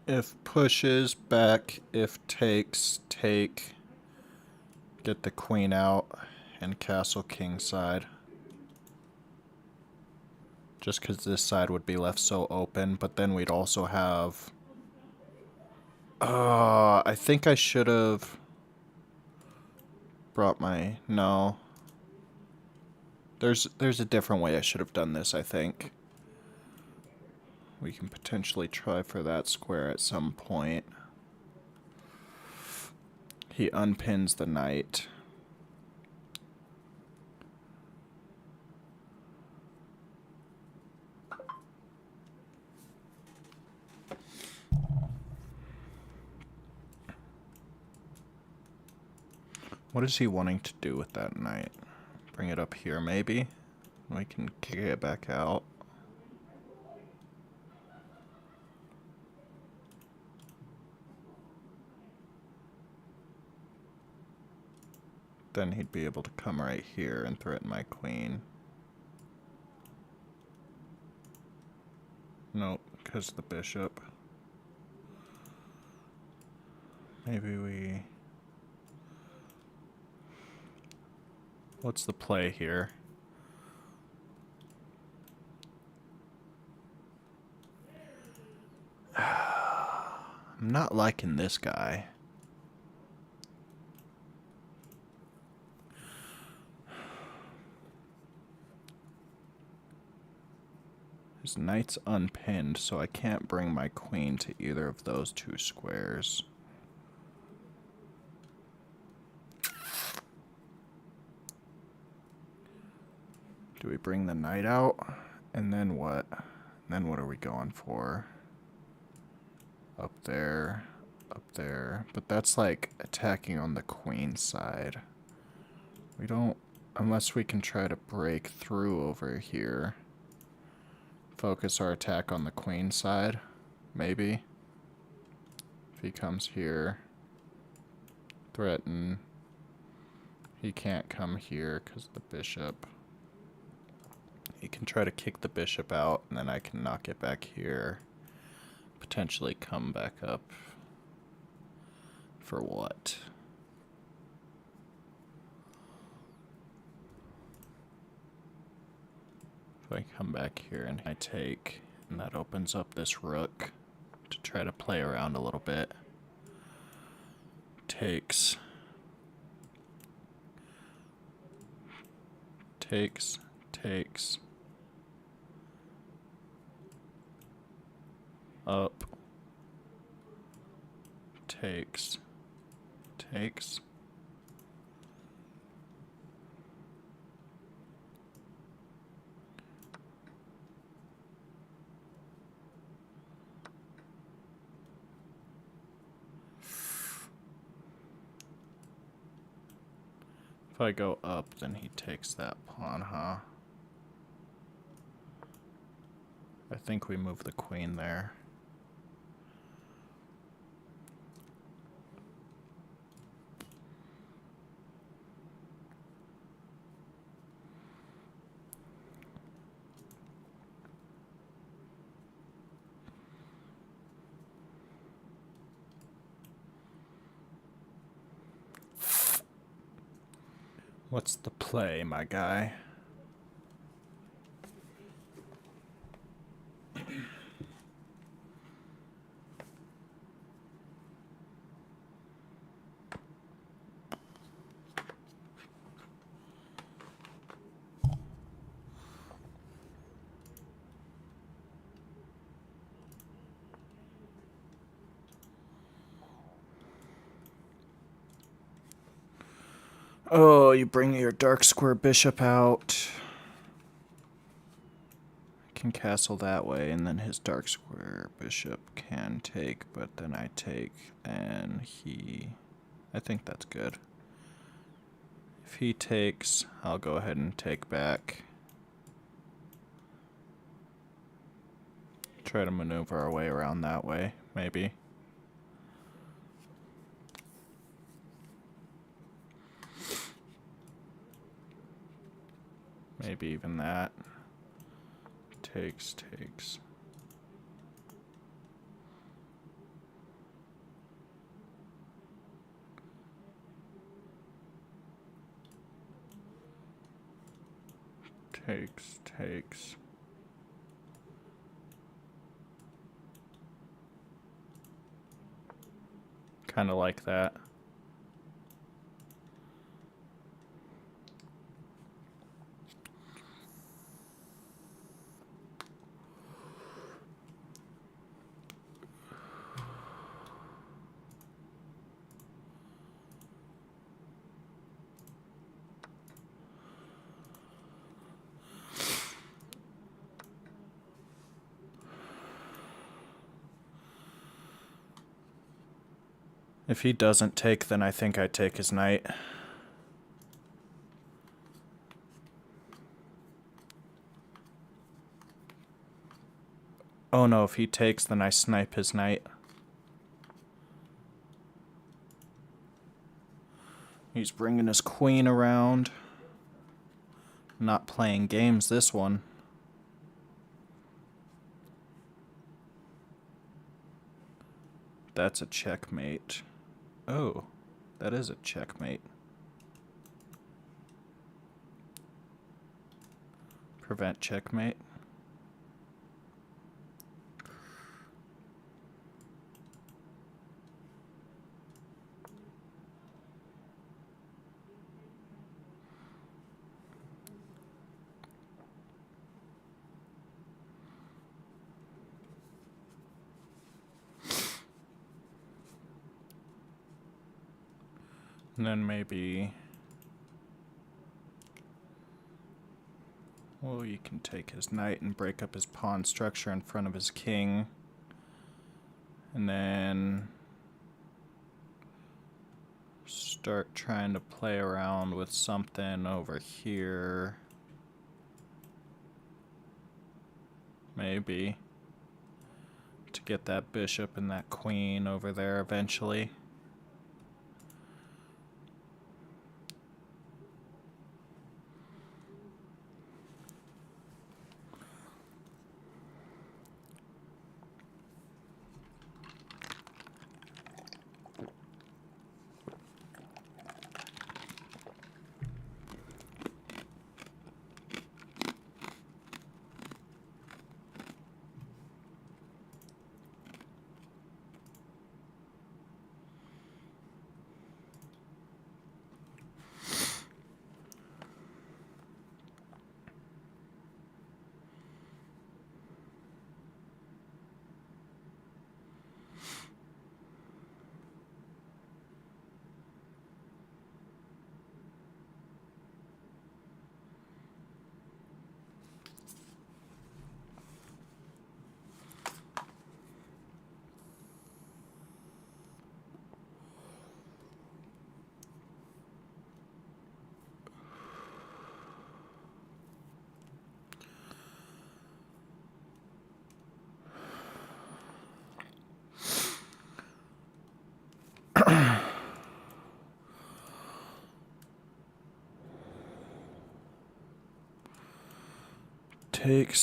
If pushes back, if takes, take, get the queen out, and castle king side. Just because this side would be left so open, but then we'd also have... I think I should have brought my... No. There's a different way I should have done this, I think. We can potentially try for that square at some point. He unpins the knight. What is he wanting to do with that knight? Bring it up here, maybe? We can kick it back out. Then he'd be able to come right here and threaten my queen. Nope, because the bishop. Maybe we... What's the play here? I'm not liking this guy. His knight's unpinned, so I can't bring my queen to either of those two squares. Do we bring the knight out? And then what? Then what are we going for? Up there, up there. But that's like attacking on the queen side. We don't, unless we can try to break through over here. Focus our attack on the queen side, maybe. If he comes here, threaten. He can't come here because of the bishop. He can try to kick the bishop out, and then I can knock it back here. Potentially come back up. For what? If I come back here and I take, and that opens up this rook to try to play around a little bit. Takes. Takes. Takes. Up. Takes. Takes. If I go up, then he takes that pawn, huh? I think we move the queen there. What's the play, my guy? Oh, you bring your dark square bishop out. I can castle that way, and then his dark square bishop can take, but then I take, and he... I think that's good. If he takes, I'll go ahead and take back. Try to maneuver our way around that way, maybe. Maybe even that. Takes. Takes. Kind of like that. If he doesn't take, then I think I take his knight. Oh no, if he takes, then I snipe his knight. He's bringing his queen around. Not playing games, this one. That's a checkmate. Oh, that is a checkmate. Prevent checkmate. And then maybe... Well, you can take his knight and break up his pawn structure in front of his king. And then... start trying to play around with something over here. Maybe. To get that bishop and that queen over there eventually.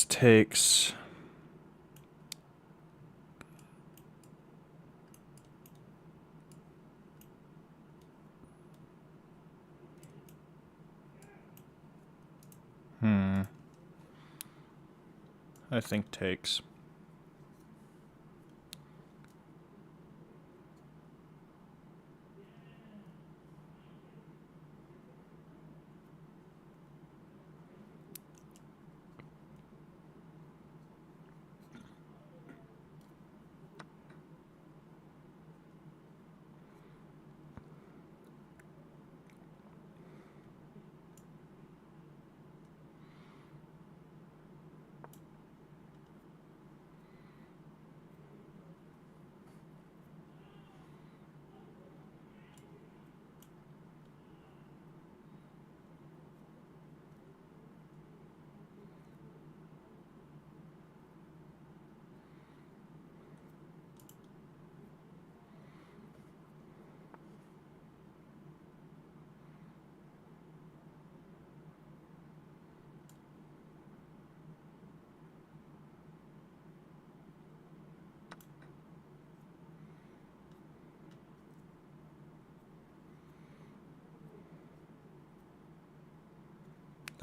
Takes. I think takes.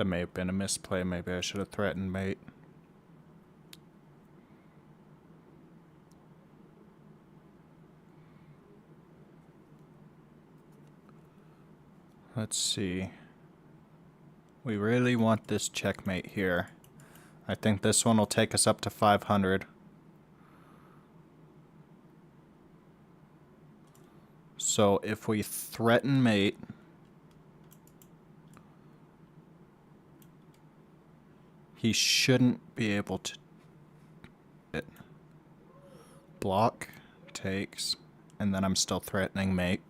That may have been a misplay. Maybe I should have threatened mate. Let's see. We really want this checkmate here. I think this one will take us up to 500. So if we threaten mate, he shouldn't be able to block, takes, and then I'm still threatening mate.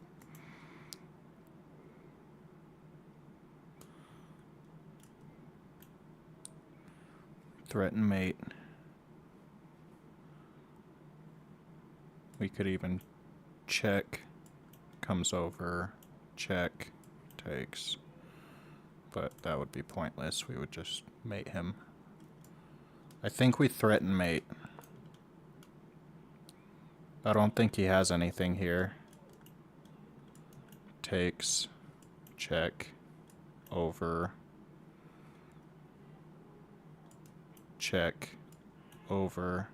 Threaten mate. We could even check, comes over, check, takes. But that would be pointless. We would just mate him. I think we threaten mate. I don't think he has anything here. Takes, check, over, check, over.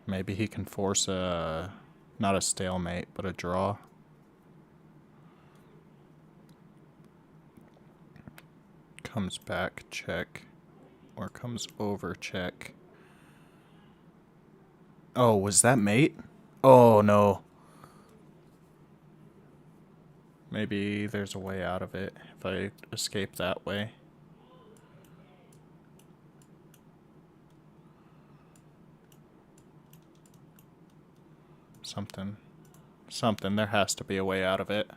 Maybe he can force a, not a stalemate, but a draw. Comes back, check, or comes over, check. Oh, was that mate? Oh, no. Maybe there's a way out of it if I escape that way. Something. There has to be a way out of it.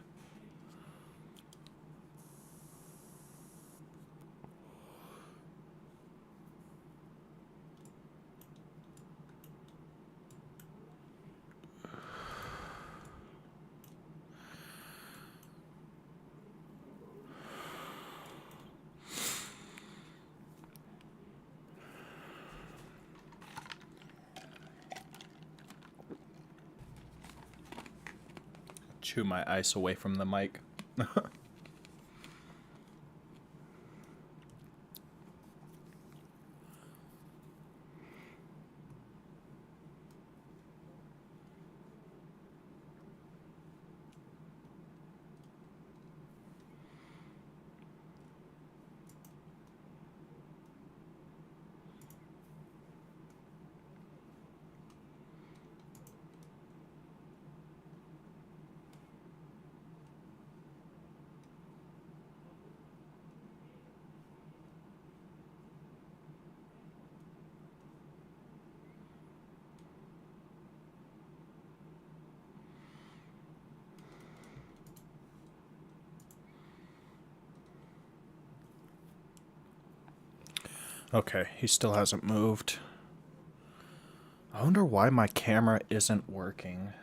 Chew my ice away from the mic. Okay, he still hasn't moved. I wonder why my camera isn't working.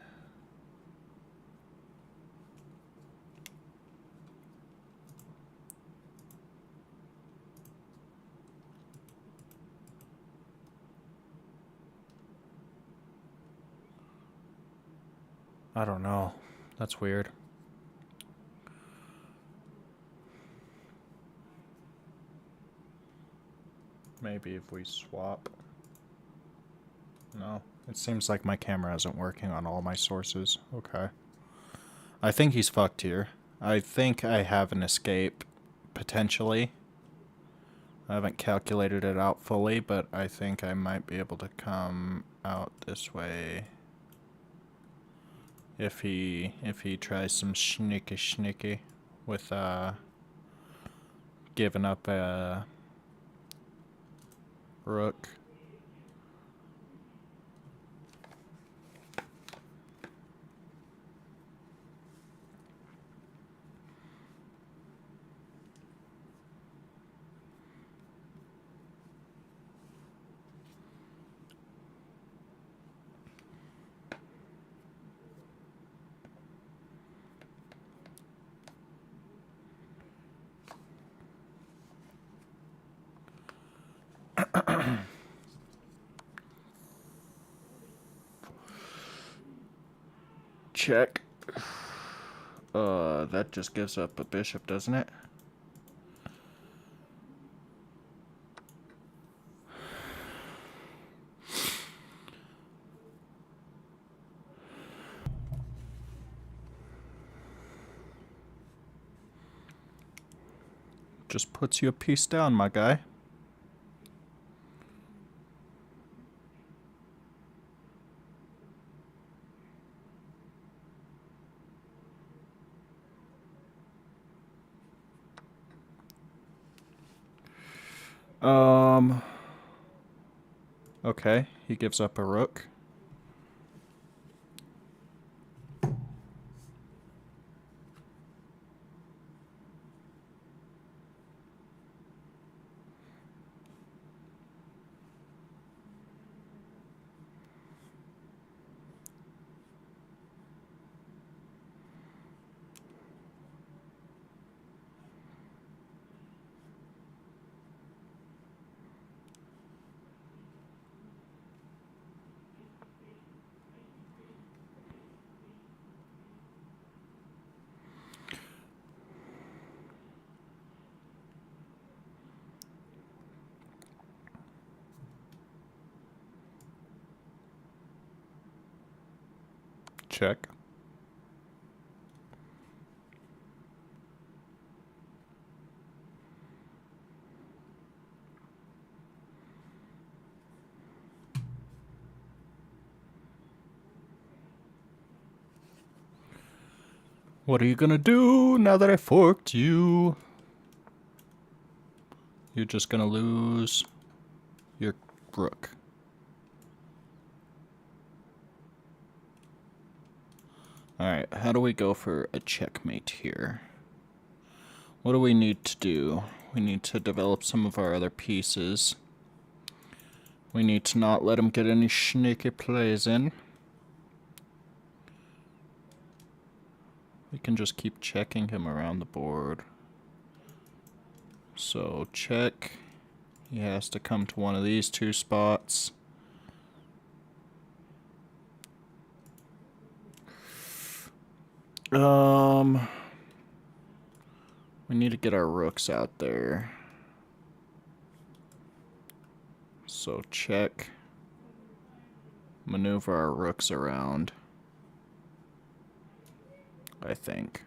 I don't know. That's weird. Maybe if we swap. No, it seems like my camera isn't working on all my sources. Okay. I think he's fucked here. I think I have an escape, potentially. I haven't calculated it out fully, but I think I might be able to come out this way. If he tries some sneaky with giving up a rook. Check. That just gives up a bishop, doesn't it? Just puts you a piece down, my guy. Okay, he gives up a rook. Check. What are you gonna do now that I forked you? You're just gonna lose your rook. Alright, how do we go for a checkmate here? What do we need to do? We need to develop some of our other pieces. We need to not let him get any sneaky plays in. We can just keep checking him around the board. So check. He has to come to one of these two spots. We need to get our rooks out there. So check. Maneuver our rooks around, I think.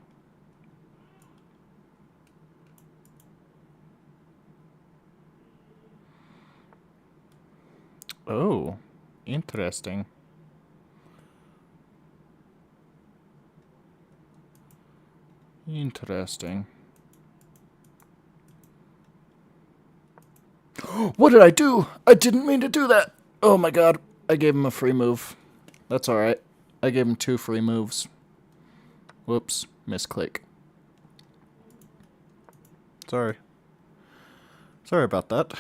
Oh, interesting. Interesting. What did I do? I didn't mean to do that. Oh my god. I gave him a free move. That's alright. I gave him 2 free moves. Whoops. Misclick. Sorry. Sorry about that.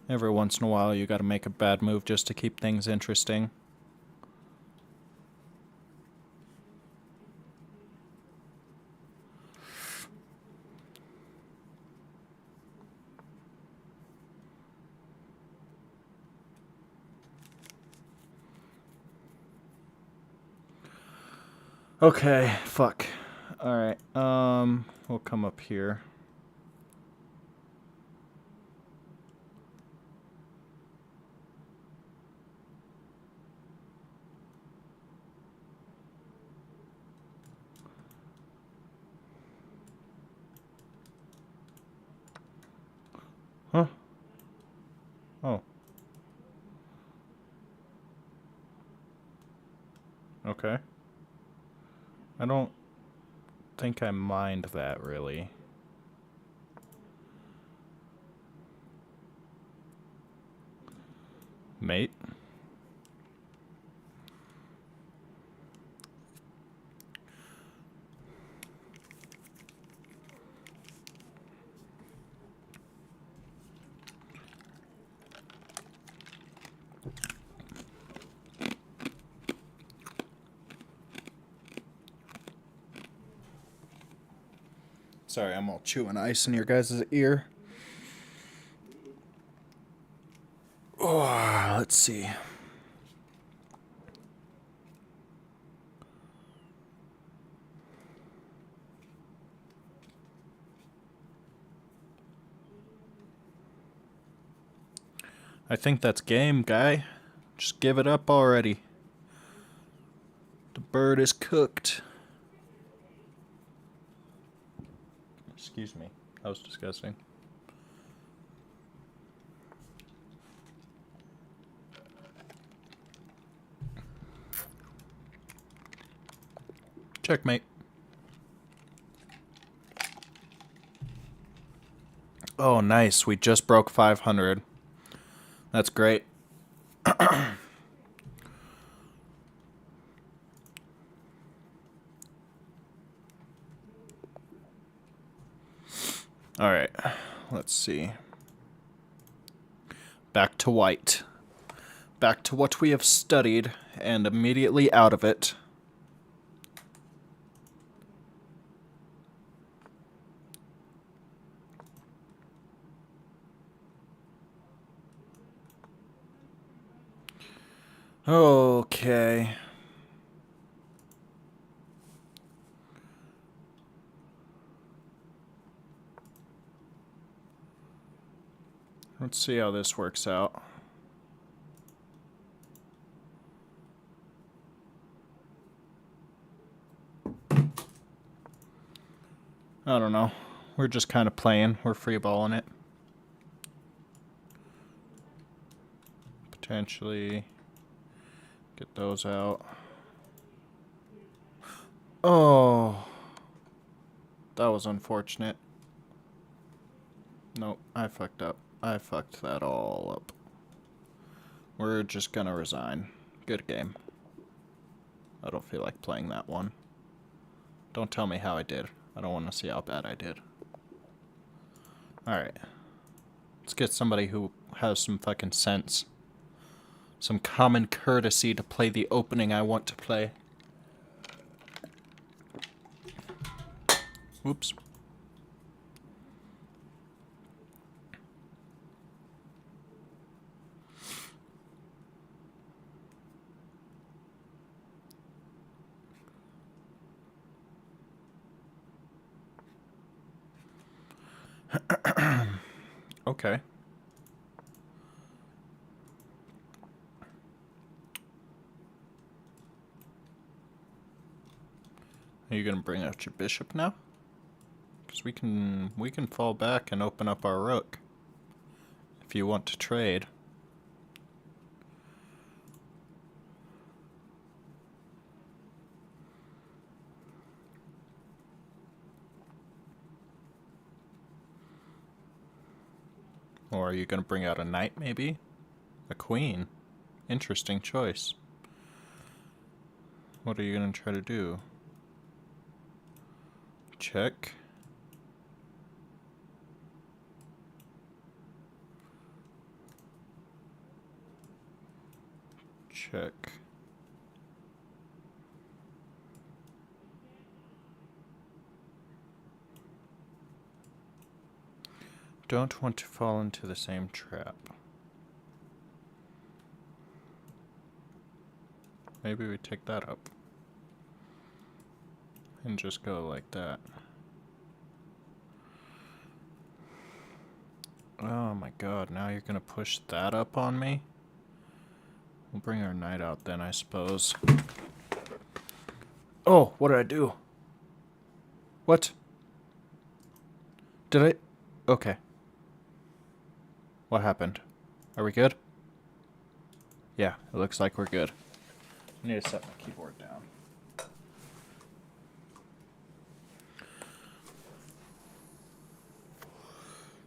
Every once in a while, you gotta make a bad move just to keep things interesting. Okay, fuck. Alright, we'll come up here. Huh? Oh. Okay. I don't think I mind that, really. Mate? Sorry, I'm all chewing ice in your guys' ear. Oh, let's see. I think that's game, guy. Just give it up already. The bird is cooked. Excuse me. That was disgusting. Checkmate. Oh, nice. We just broke 500. That's great. All right. Let's see. Back to white. Back to what we have studied, and immediately out of it. Okay. Let's see how this works out. I don't know. We're just kind of playing. We're freeballing it. Potentially get those out. Oh. That was unfortunate. Nope, I fucked up. I fucked that all up. We're just gonna resign. Good game. I don't feel like playing that one. Don't tell me how I did. I don't want to see how bad I did. Alright. Let's get somebody who has some fucking sense. Some common courtesy to play the opening I want to play. Oops. Okay. Are you gonna bring out your bishop now? Because we can fall back and open up our rook. If you want to trade. Or are you gonna bring out a knight maybe? A queen. Interesting choice. What are you gonna try to do? Check. Check. Don't want to fall into the same trap. Maybe we take that up. And just go like that. Oh my god, now you're gonna push that up on me? We'll bring our knight out then, I suppose. Oh, what did I do? What? Did I? Okay. What happened? Are we good? Yeah, it looks like we're good. I need to set my keyboard down.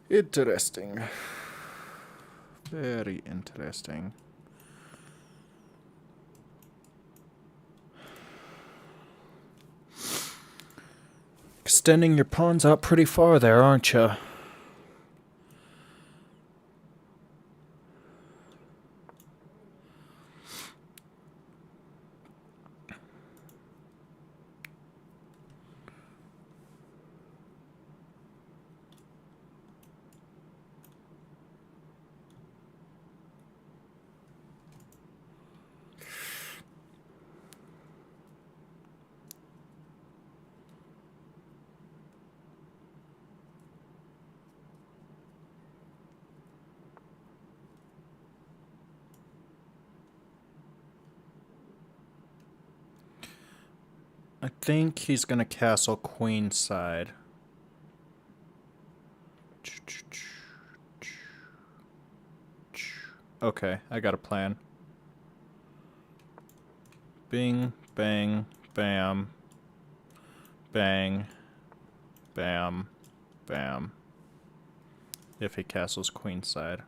Interesting. Very interesting. Extending your pawns out pretty far there, aren't you? I think he's gonna castle queenside. Okay, I got a plan. Bing, bang, bam. Bang, bam, bam. If he castles queenside.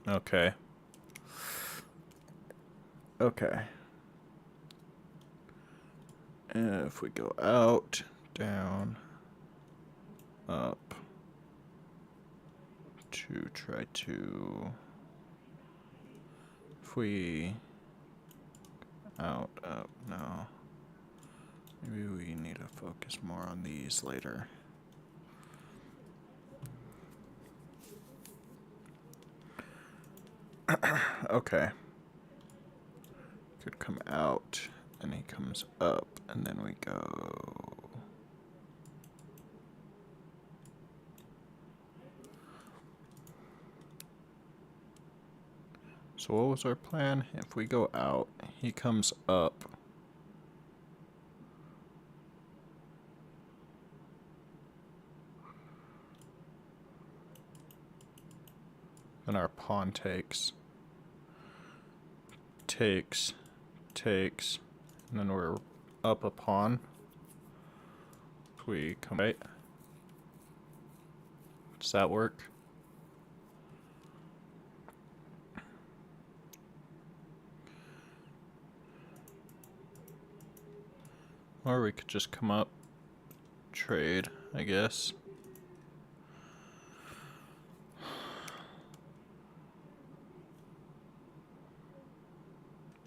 Okay. Okay. If we go out, down, up, to try to... If we... Out, up, no. Maybe we need to focus more on these later. Okay. Could come out, and he comes up, and then we go... So what was our plan? If we go out, he comes up. And our pawn takes. Takes. Takes. And then we're up a pawn. We come right. Does that work? Or we could just come up, trade, I guess.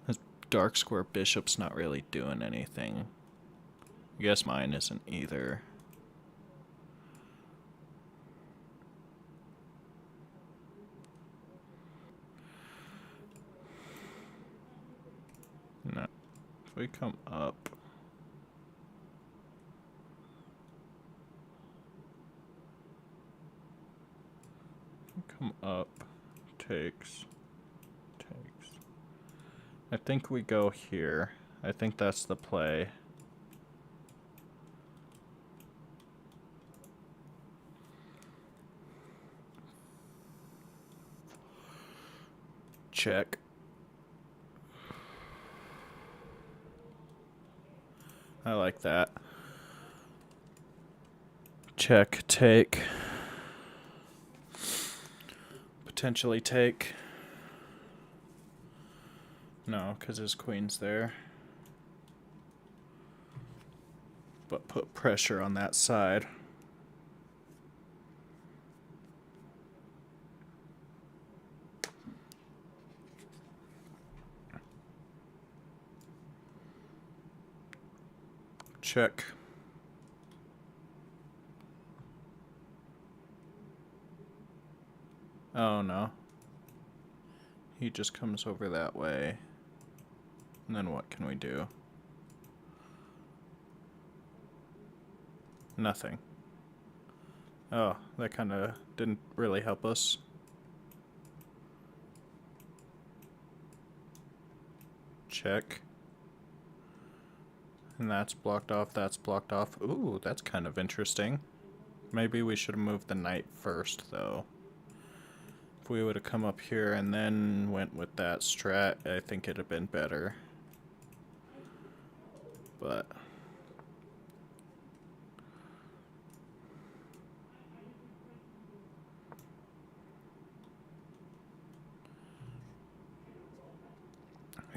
This dark square bishop's not really doing anything. I guess mine isn't either. No. If we come up... Come up, takes. I think we go here. I think that's the play. Check. I like that. Check, take. Potentially take. No, because his queen's there. But put pressure on that side. Check. Oh no. He just comes over that way. And then what can we do? Nothing. Oh, that kind of didn't really help us. Check. And that's blocked off, that's blocked off. Ooh, that's kind of interesting. Maybe we should have moved the knight first, though. If we would have come up here and then went with that strat, I think it'd have been better. But...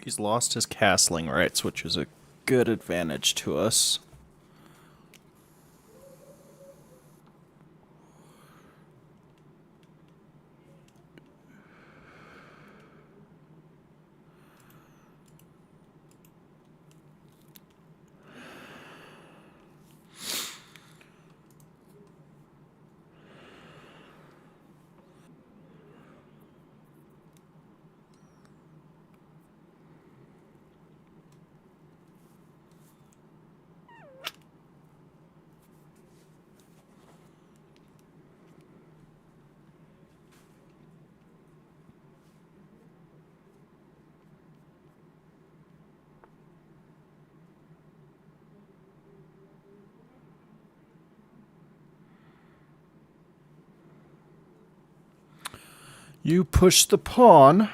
he's lost his castling rights, which is a good advantage to us. You push the pawn.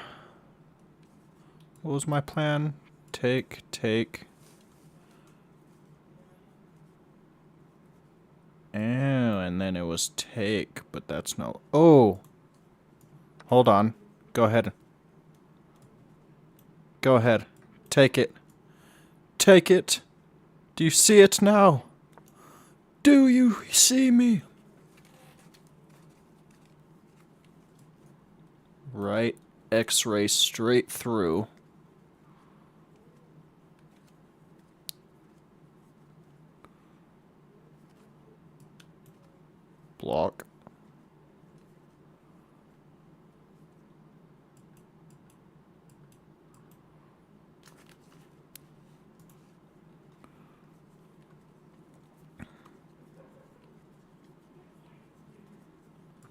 What was my plan? Take, take. Oh, and then it was take, but that's no... Oh! Hold on. Go ahead. Go ahead. Take it. Take it. Do you see it now? Do you see me? Right X-ray straight through. Block.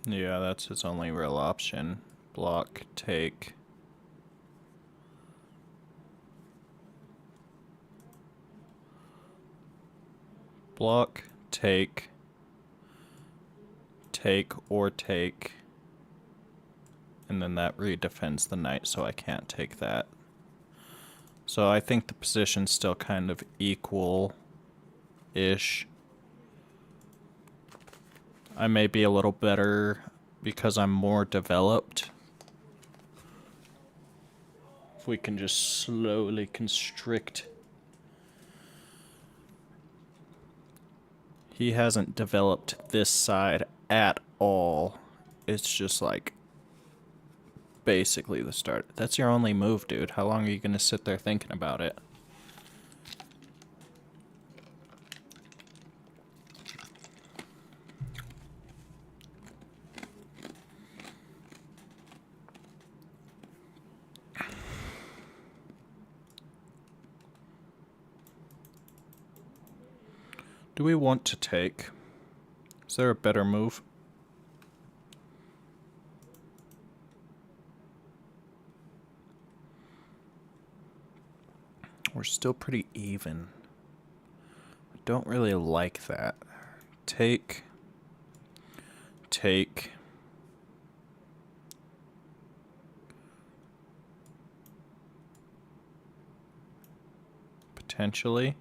Yeah, that's his only real option. Block, take. Block, take. Take or take. And then that redefends the knight, so I can't take that. So I think the position's still kind of equal-ish. I may be a little better because I'm more developed. If we can just slowly constrict. He hasn't developed this side at all. It's just like basically the start. That's your only move, dude. How long are you gonna sit there thinking about it? Do we want to take? Is there a better move? We're still pretty even. I don't really like that. Take. Take. Potentially.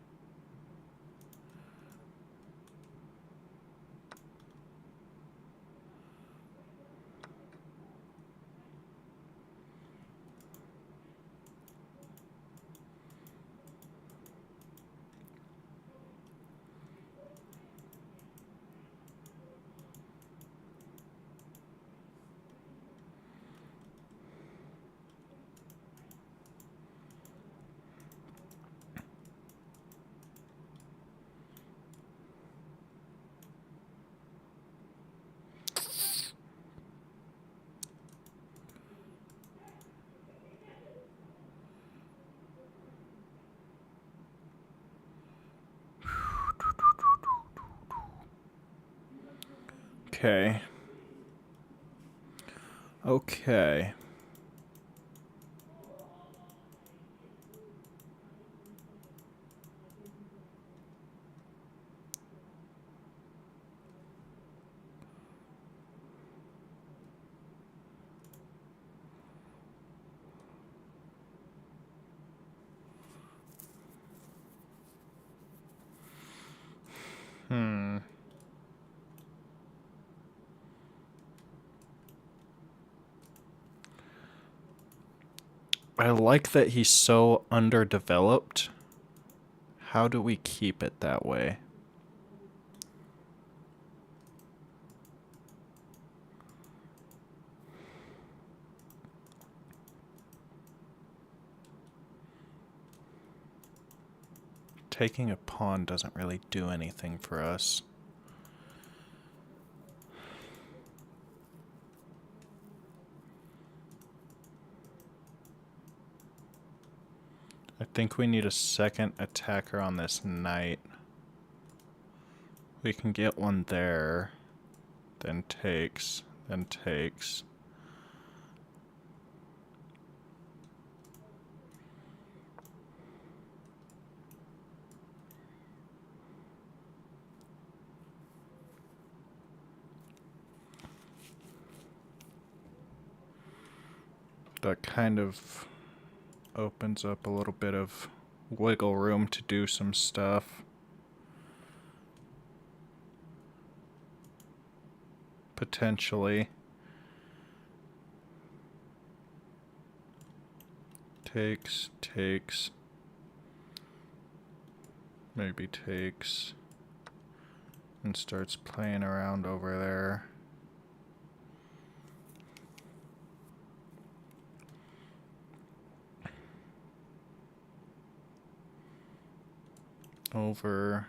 Okay. Okay. I like that he's so underdeveloped. How do we keep it that way? Taking a pawn doesn't really do anything for us. I think we need a second attacker on this knight. We can get one there, then takes, then takes. That kind of opens up a little bit of wiggle room to do some stuff. Potentially. Takes. Maybe takes. And starts playing around over there. Over.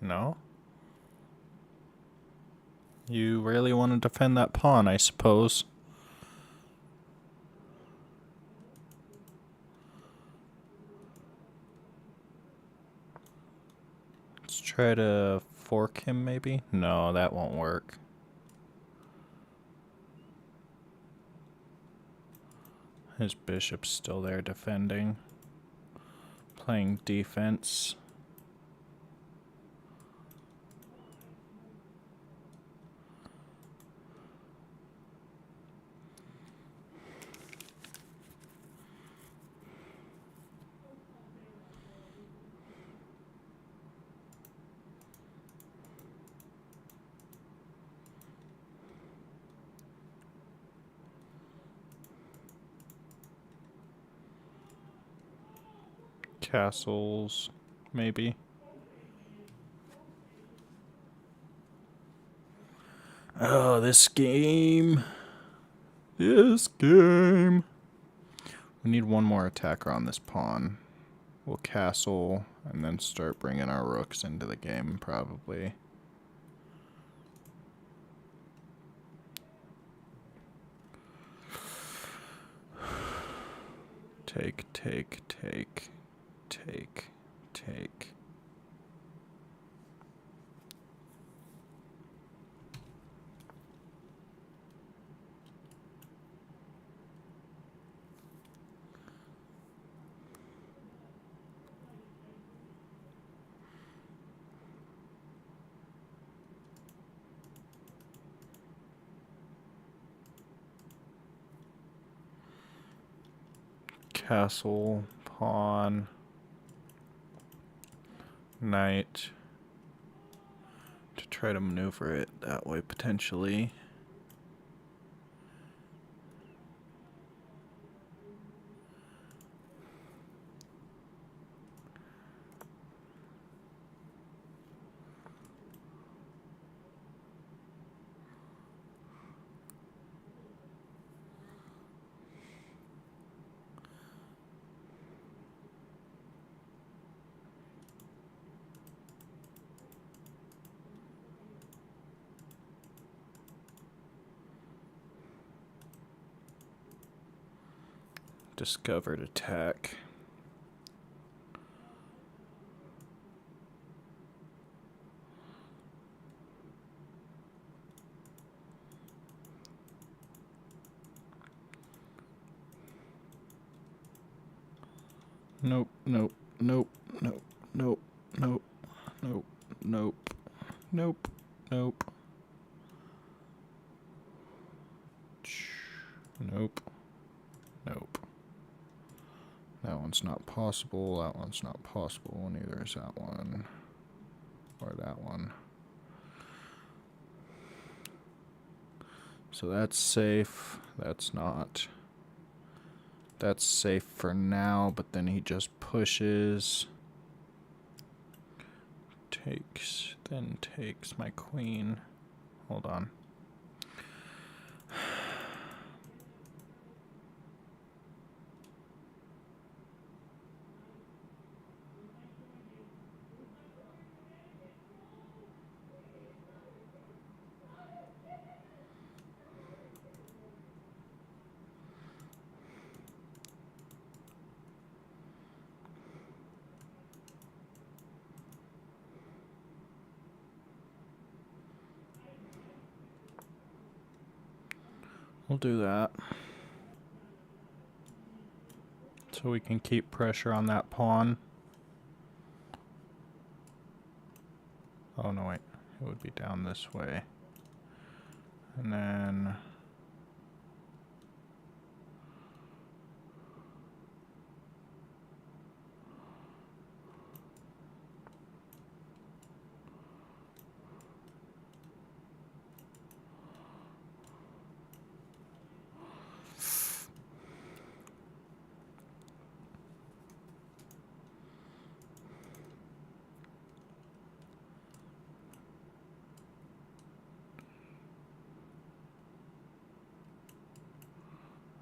No? You really want to defend that pawn, I suppose. Let's try to fork him, maybe? No, that won't work. His bishop's still there defending. Playing defense. Castles, maybe. Oh, this game. We need one more attacker on this pawn. We'll castle and then start bringing our rooks into the game, probably. Take. Castle, pawn, knight, to try to maneuver it that way potentially. Discovered attack. Nope. That one's not possible. That one's not possible. Neither is that one. Or that one. So that's safe. That's not. That's safe for now, but then he just pushes. Then takes my queen. Hold on. We'll do that. So we can keep pressure on that pawn. Oh no, wait. It would be down this way. And then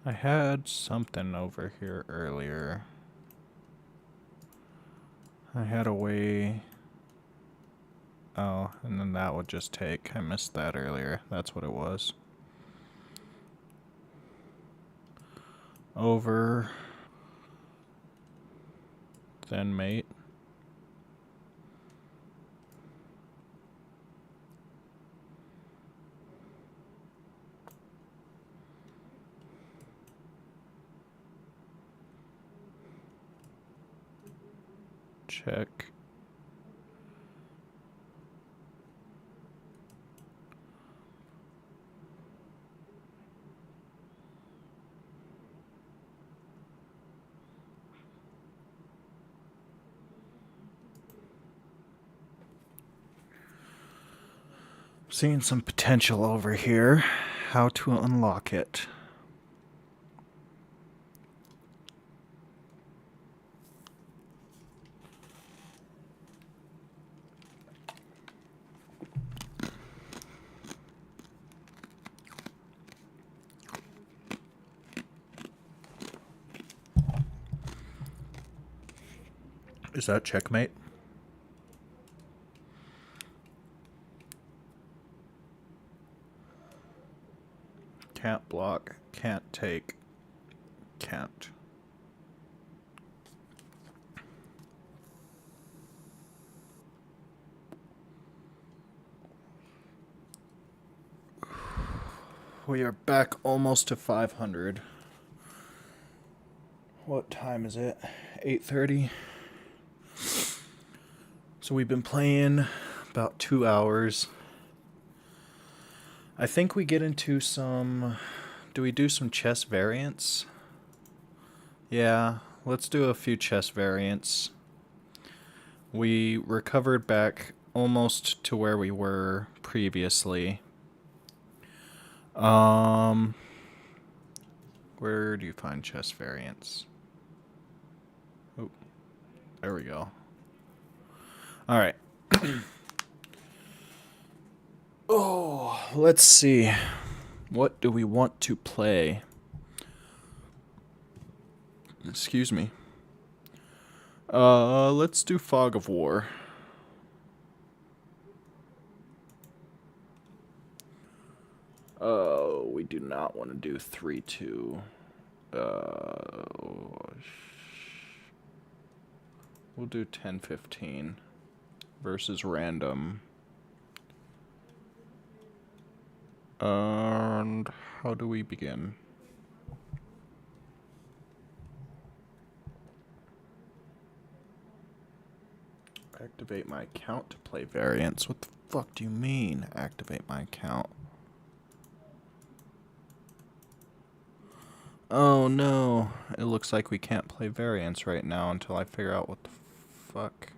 I had something over here earlier. I had a way. Oh, and then that would just take. I missed that earlier. That's what it was. Over. Then mate. Check. Seeing some potential over here. How to unlock it. Is that checkmate? Can't block, can't take, can't. We are back almost to 500. What time is it? 8:30. So we've been playing about 2 hours. I think we get into some... Do we do some chess variants? Yeah, let's do a few chess variants. We recovered back almost to where we were previously. Where do you find chess variants? Oh, there we go. All right. Oh, let's see. What do we want to play? Excuse me. Let's do Fog of War. Oh, we do not want to do 3-2. We'll do 10-15 versus random. And how do we begin? Activate my account to play variants. What the fuck do you mean, activate my account? Oh no, it looks like we can't play variants right now until I figure out what the fuck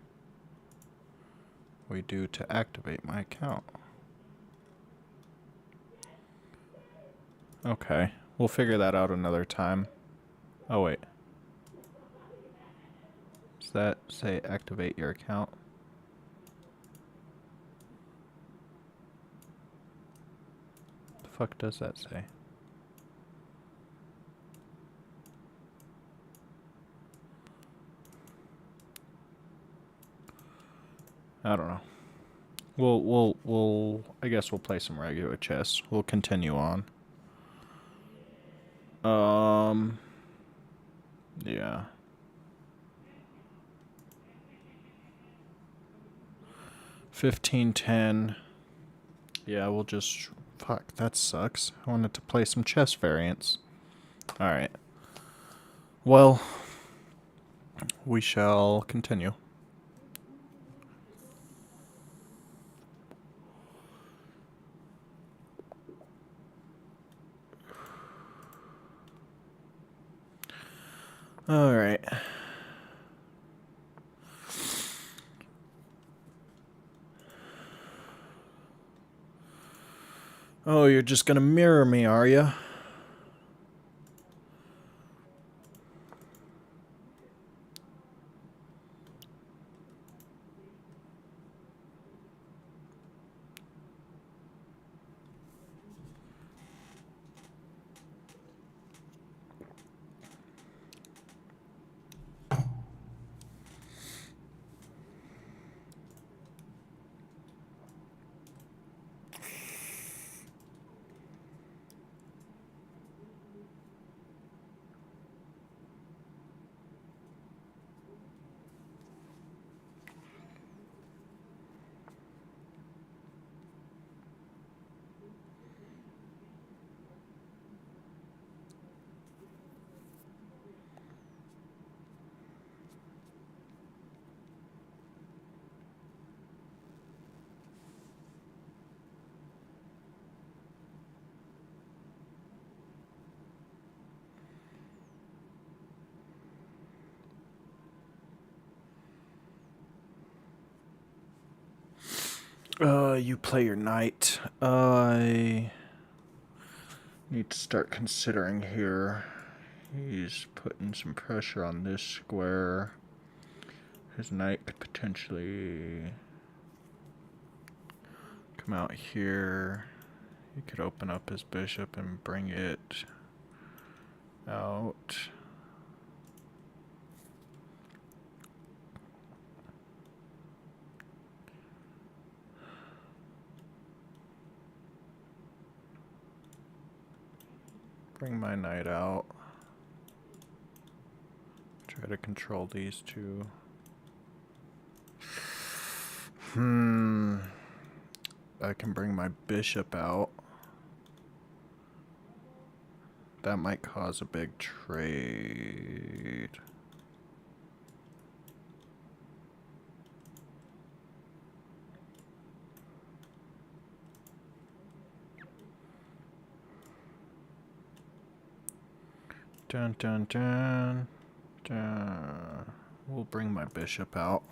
we do to activate my account. Okay, we'll figure that out another time. Oh wait. Does that say activate your account? The fuck does that say? I don't know. I guess we'll play some regular chess. We'll continue on. Yeah. $15.10. Yeah, we'll just... Fuck, that sucks. I wanted to play some chess variants. Alright. Well, we shall continue. All right. Oh, you're just gonna mirror me, are you? You play your knight. I need to start considering here. He's putting some pressure on this square. His knight could potentially come out here. He could open up his bishop and bring it out. Bring my knight out. Try to control these two. I can bring my bishop out. That might cause a big trade. Dun dun dun dun. We'll bring my bishop out.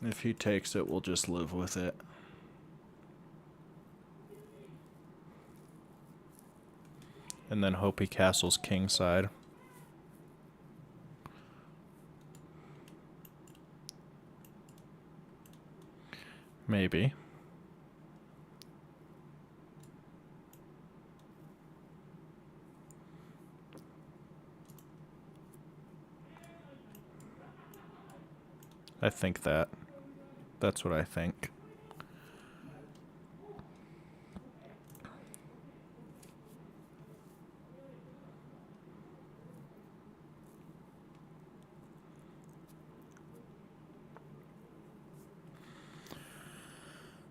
If he takes it, we'll just live with it. And then hope he castles kingside. Maybe. I think that. That's what I think.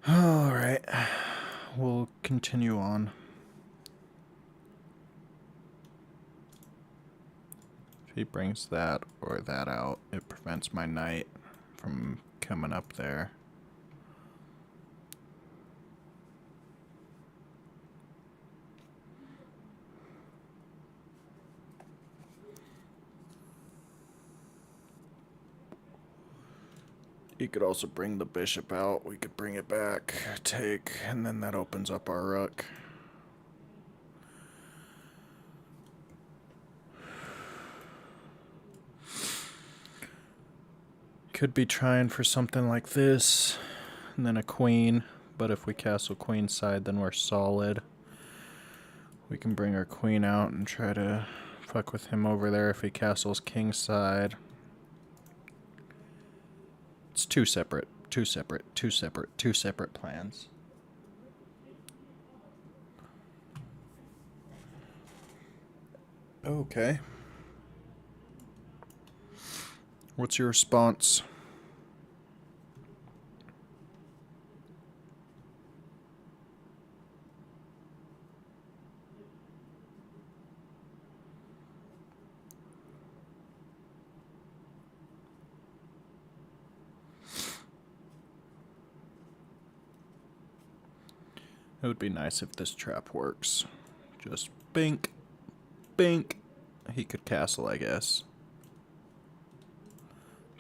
All right. We'll continue on. If he brings that or that out, it prevents my knight from coming up there. He could also bring the bishop out. We could bring it back, take, and then that opens up our rook. Could be trying for something like this, and then a queen. But if we castle queenside, then we're solid. We can bring our queen out and try to fuck with him over there if he castles kingside. It's two separate plans. Okay. What's your response? It would be nice if this trap works. Just bink, bink, he could castle, I guess.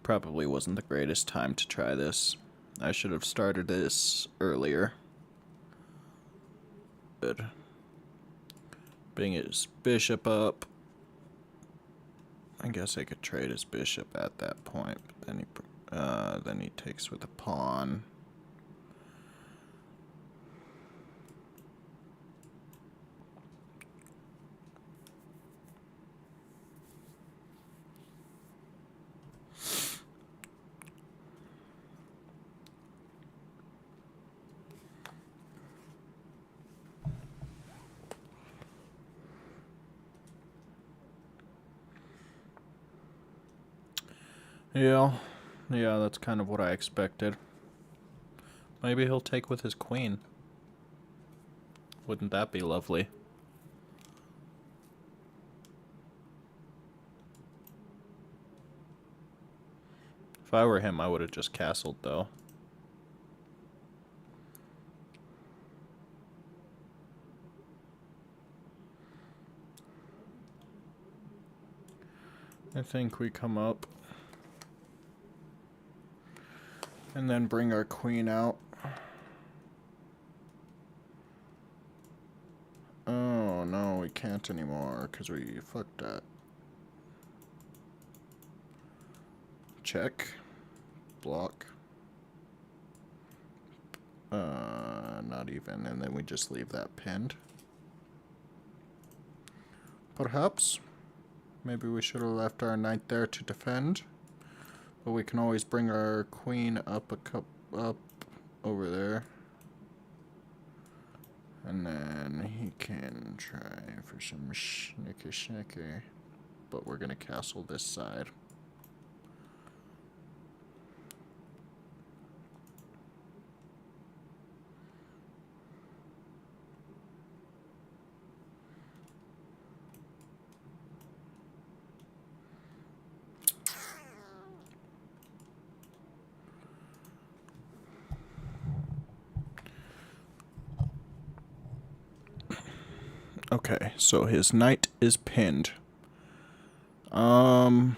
Probably wasn't the greatest time to try this. I should have started this earlier. Good. Bring his bishop up. I guess I could trade his bishop at that point, but then he takes with a pawn. Yeah, that's kind of what I expected. Maybe he'll take with his queen. Wouldn't that be lovely? If I were him, I would have just castled, though. I think we come up. And then bring our queen out. Oh, no, we can't anymore, because we fucked that. Check. Block. Not even, and then we just leave that pinned. Perhaps. Maybe we should have left our knight there to defend. But we can always bring our queen up up over there. And then he can try for some schnicker. But we're gonna castle this side. Okay, so his knight is pinned. I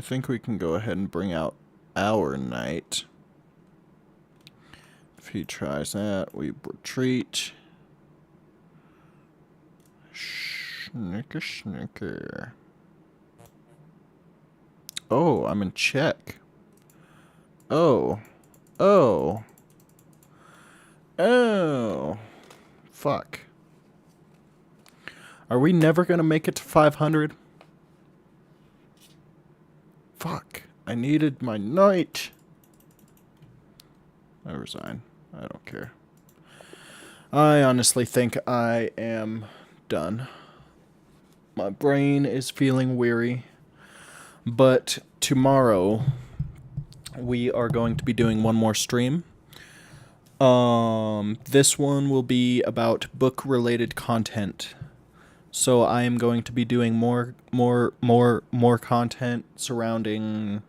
think we can go ahead and bring out our knight. If he tries that, we retreat. Schnicker. Oh, I'm in check. Oh. Fuck. Are we never gonna make it to 500? Fuck. I needed my knight. I resign. I don't care. I honestly think I am done. My brain is feeling weary. But tomorrow, we are going to be doing one more stream. This one will be about book-related content. So I am going to be doing more content surrounding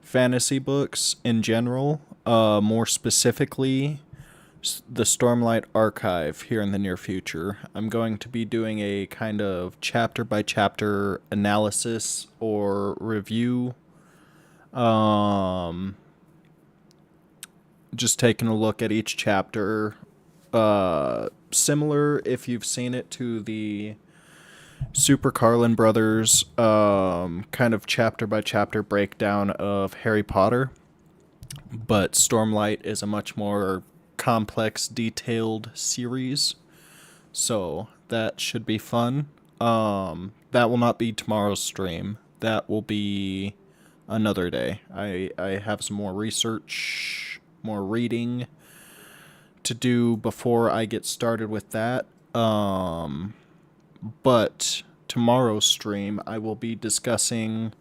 fantasy books in general. More specifically, the Stormlight Archive here in the near future. I'm going to be doing a kind of chapter by chapter analysis or review. Just taking a look at each chapter. Similar, if you've seen it, to the Super Carlin Brothers kind of chapter by chapter breakdown of Harry Potter. But Stormlight is a much more complex, detailed series. So that should be fun. That will not be tomorrow's stream. That will be another day. I have some more research, more reading to do before I get started with that. But tomorrow's stream, I will be discussing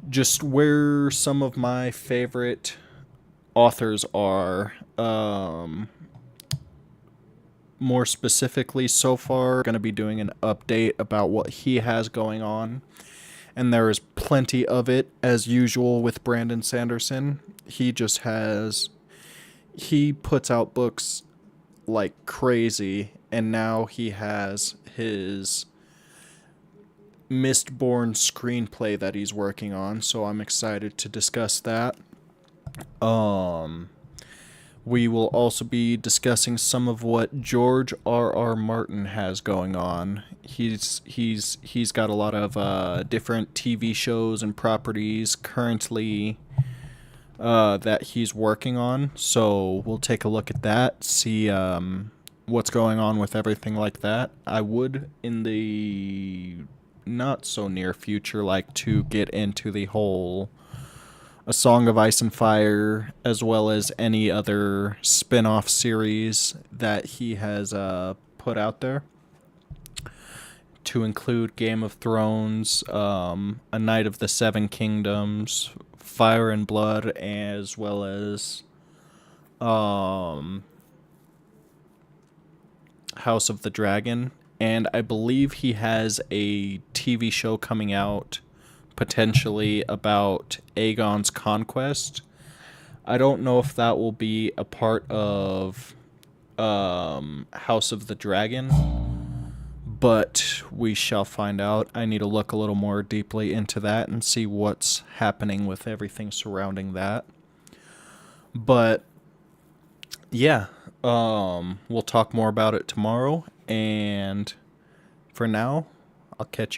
just where some of my favorite authors are. More specifically, so far, going to be doing an update about what he has going on. And there is plenty of it, as usual, with Brandon Sanderson. He puts out books like crazy, and now he has his Mistborn screenplay that he's working on, so I'm excited to discuss that. Um, we will also be discussing some of what George R.R. Martin has going on. He's got a lot of different TV shows and properties currently that he's working on. So we'll take a look at that, see what's going on with everything like that. I would, in the not so near future, like to get into the whole A Song of Ice and Fire, as well as any other spin-off series that he has put out there, to include Game of Thrones, A Knight of the Seven Kingdoms, Fire and Blood, as well as House of the Dragon. And I believe he has a TV show coming out potentially about Aegon's conquest. I don't know if that will be a part of House of the Dragon, but we shall find out. I need to look a little more deeply into that and see what's happening with everything surrounding that. But yeah, we'll talk more about it tomorrow, and for now, I'll catch you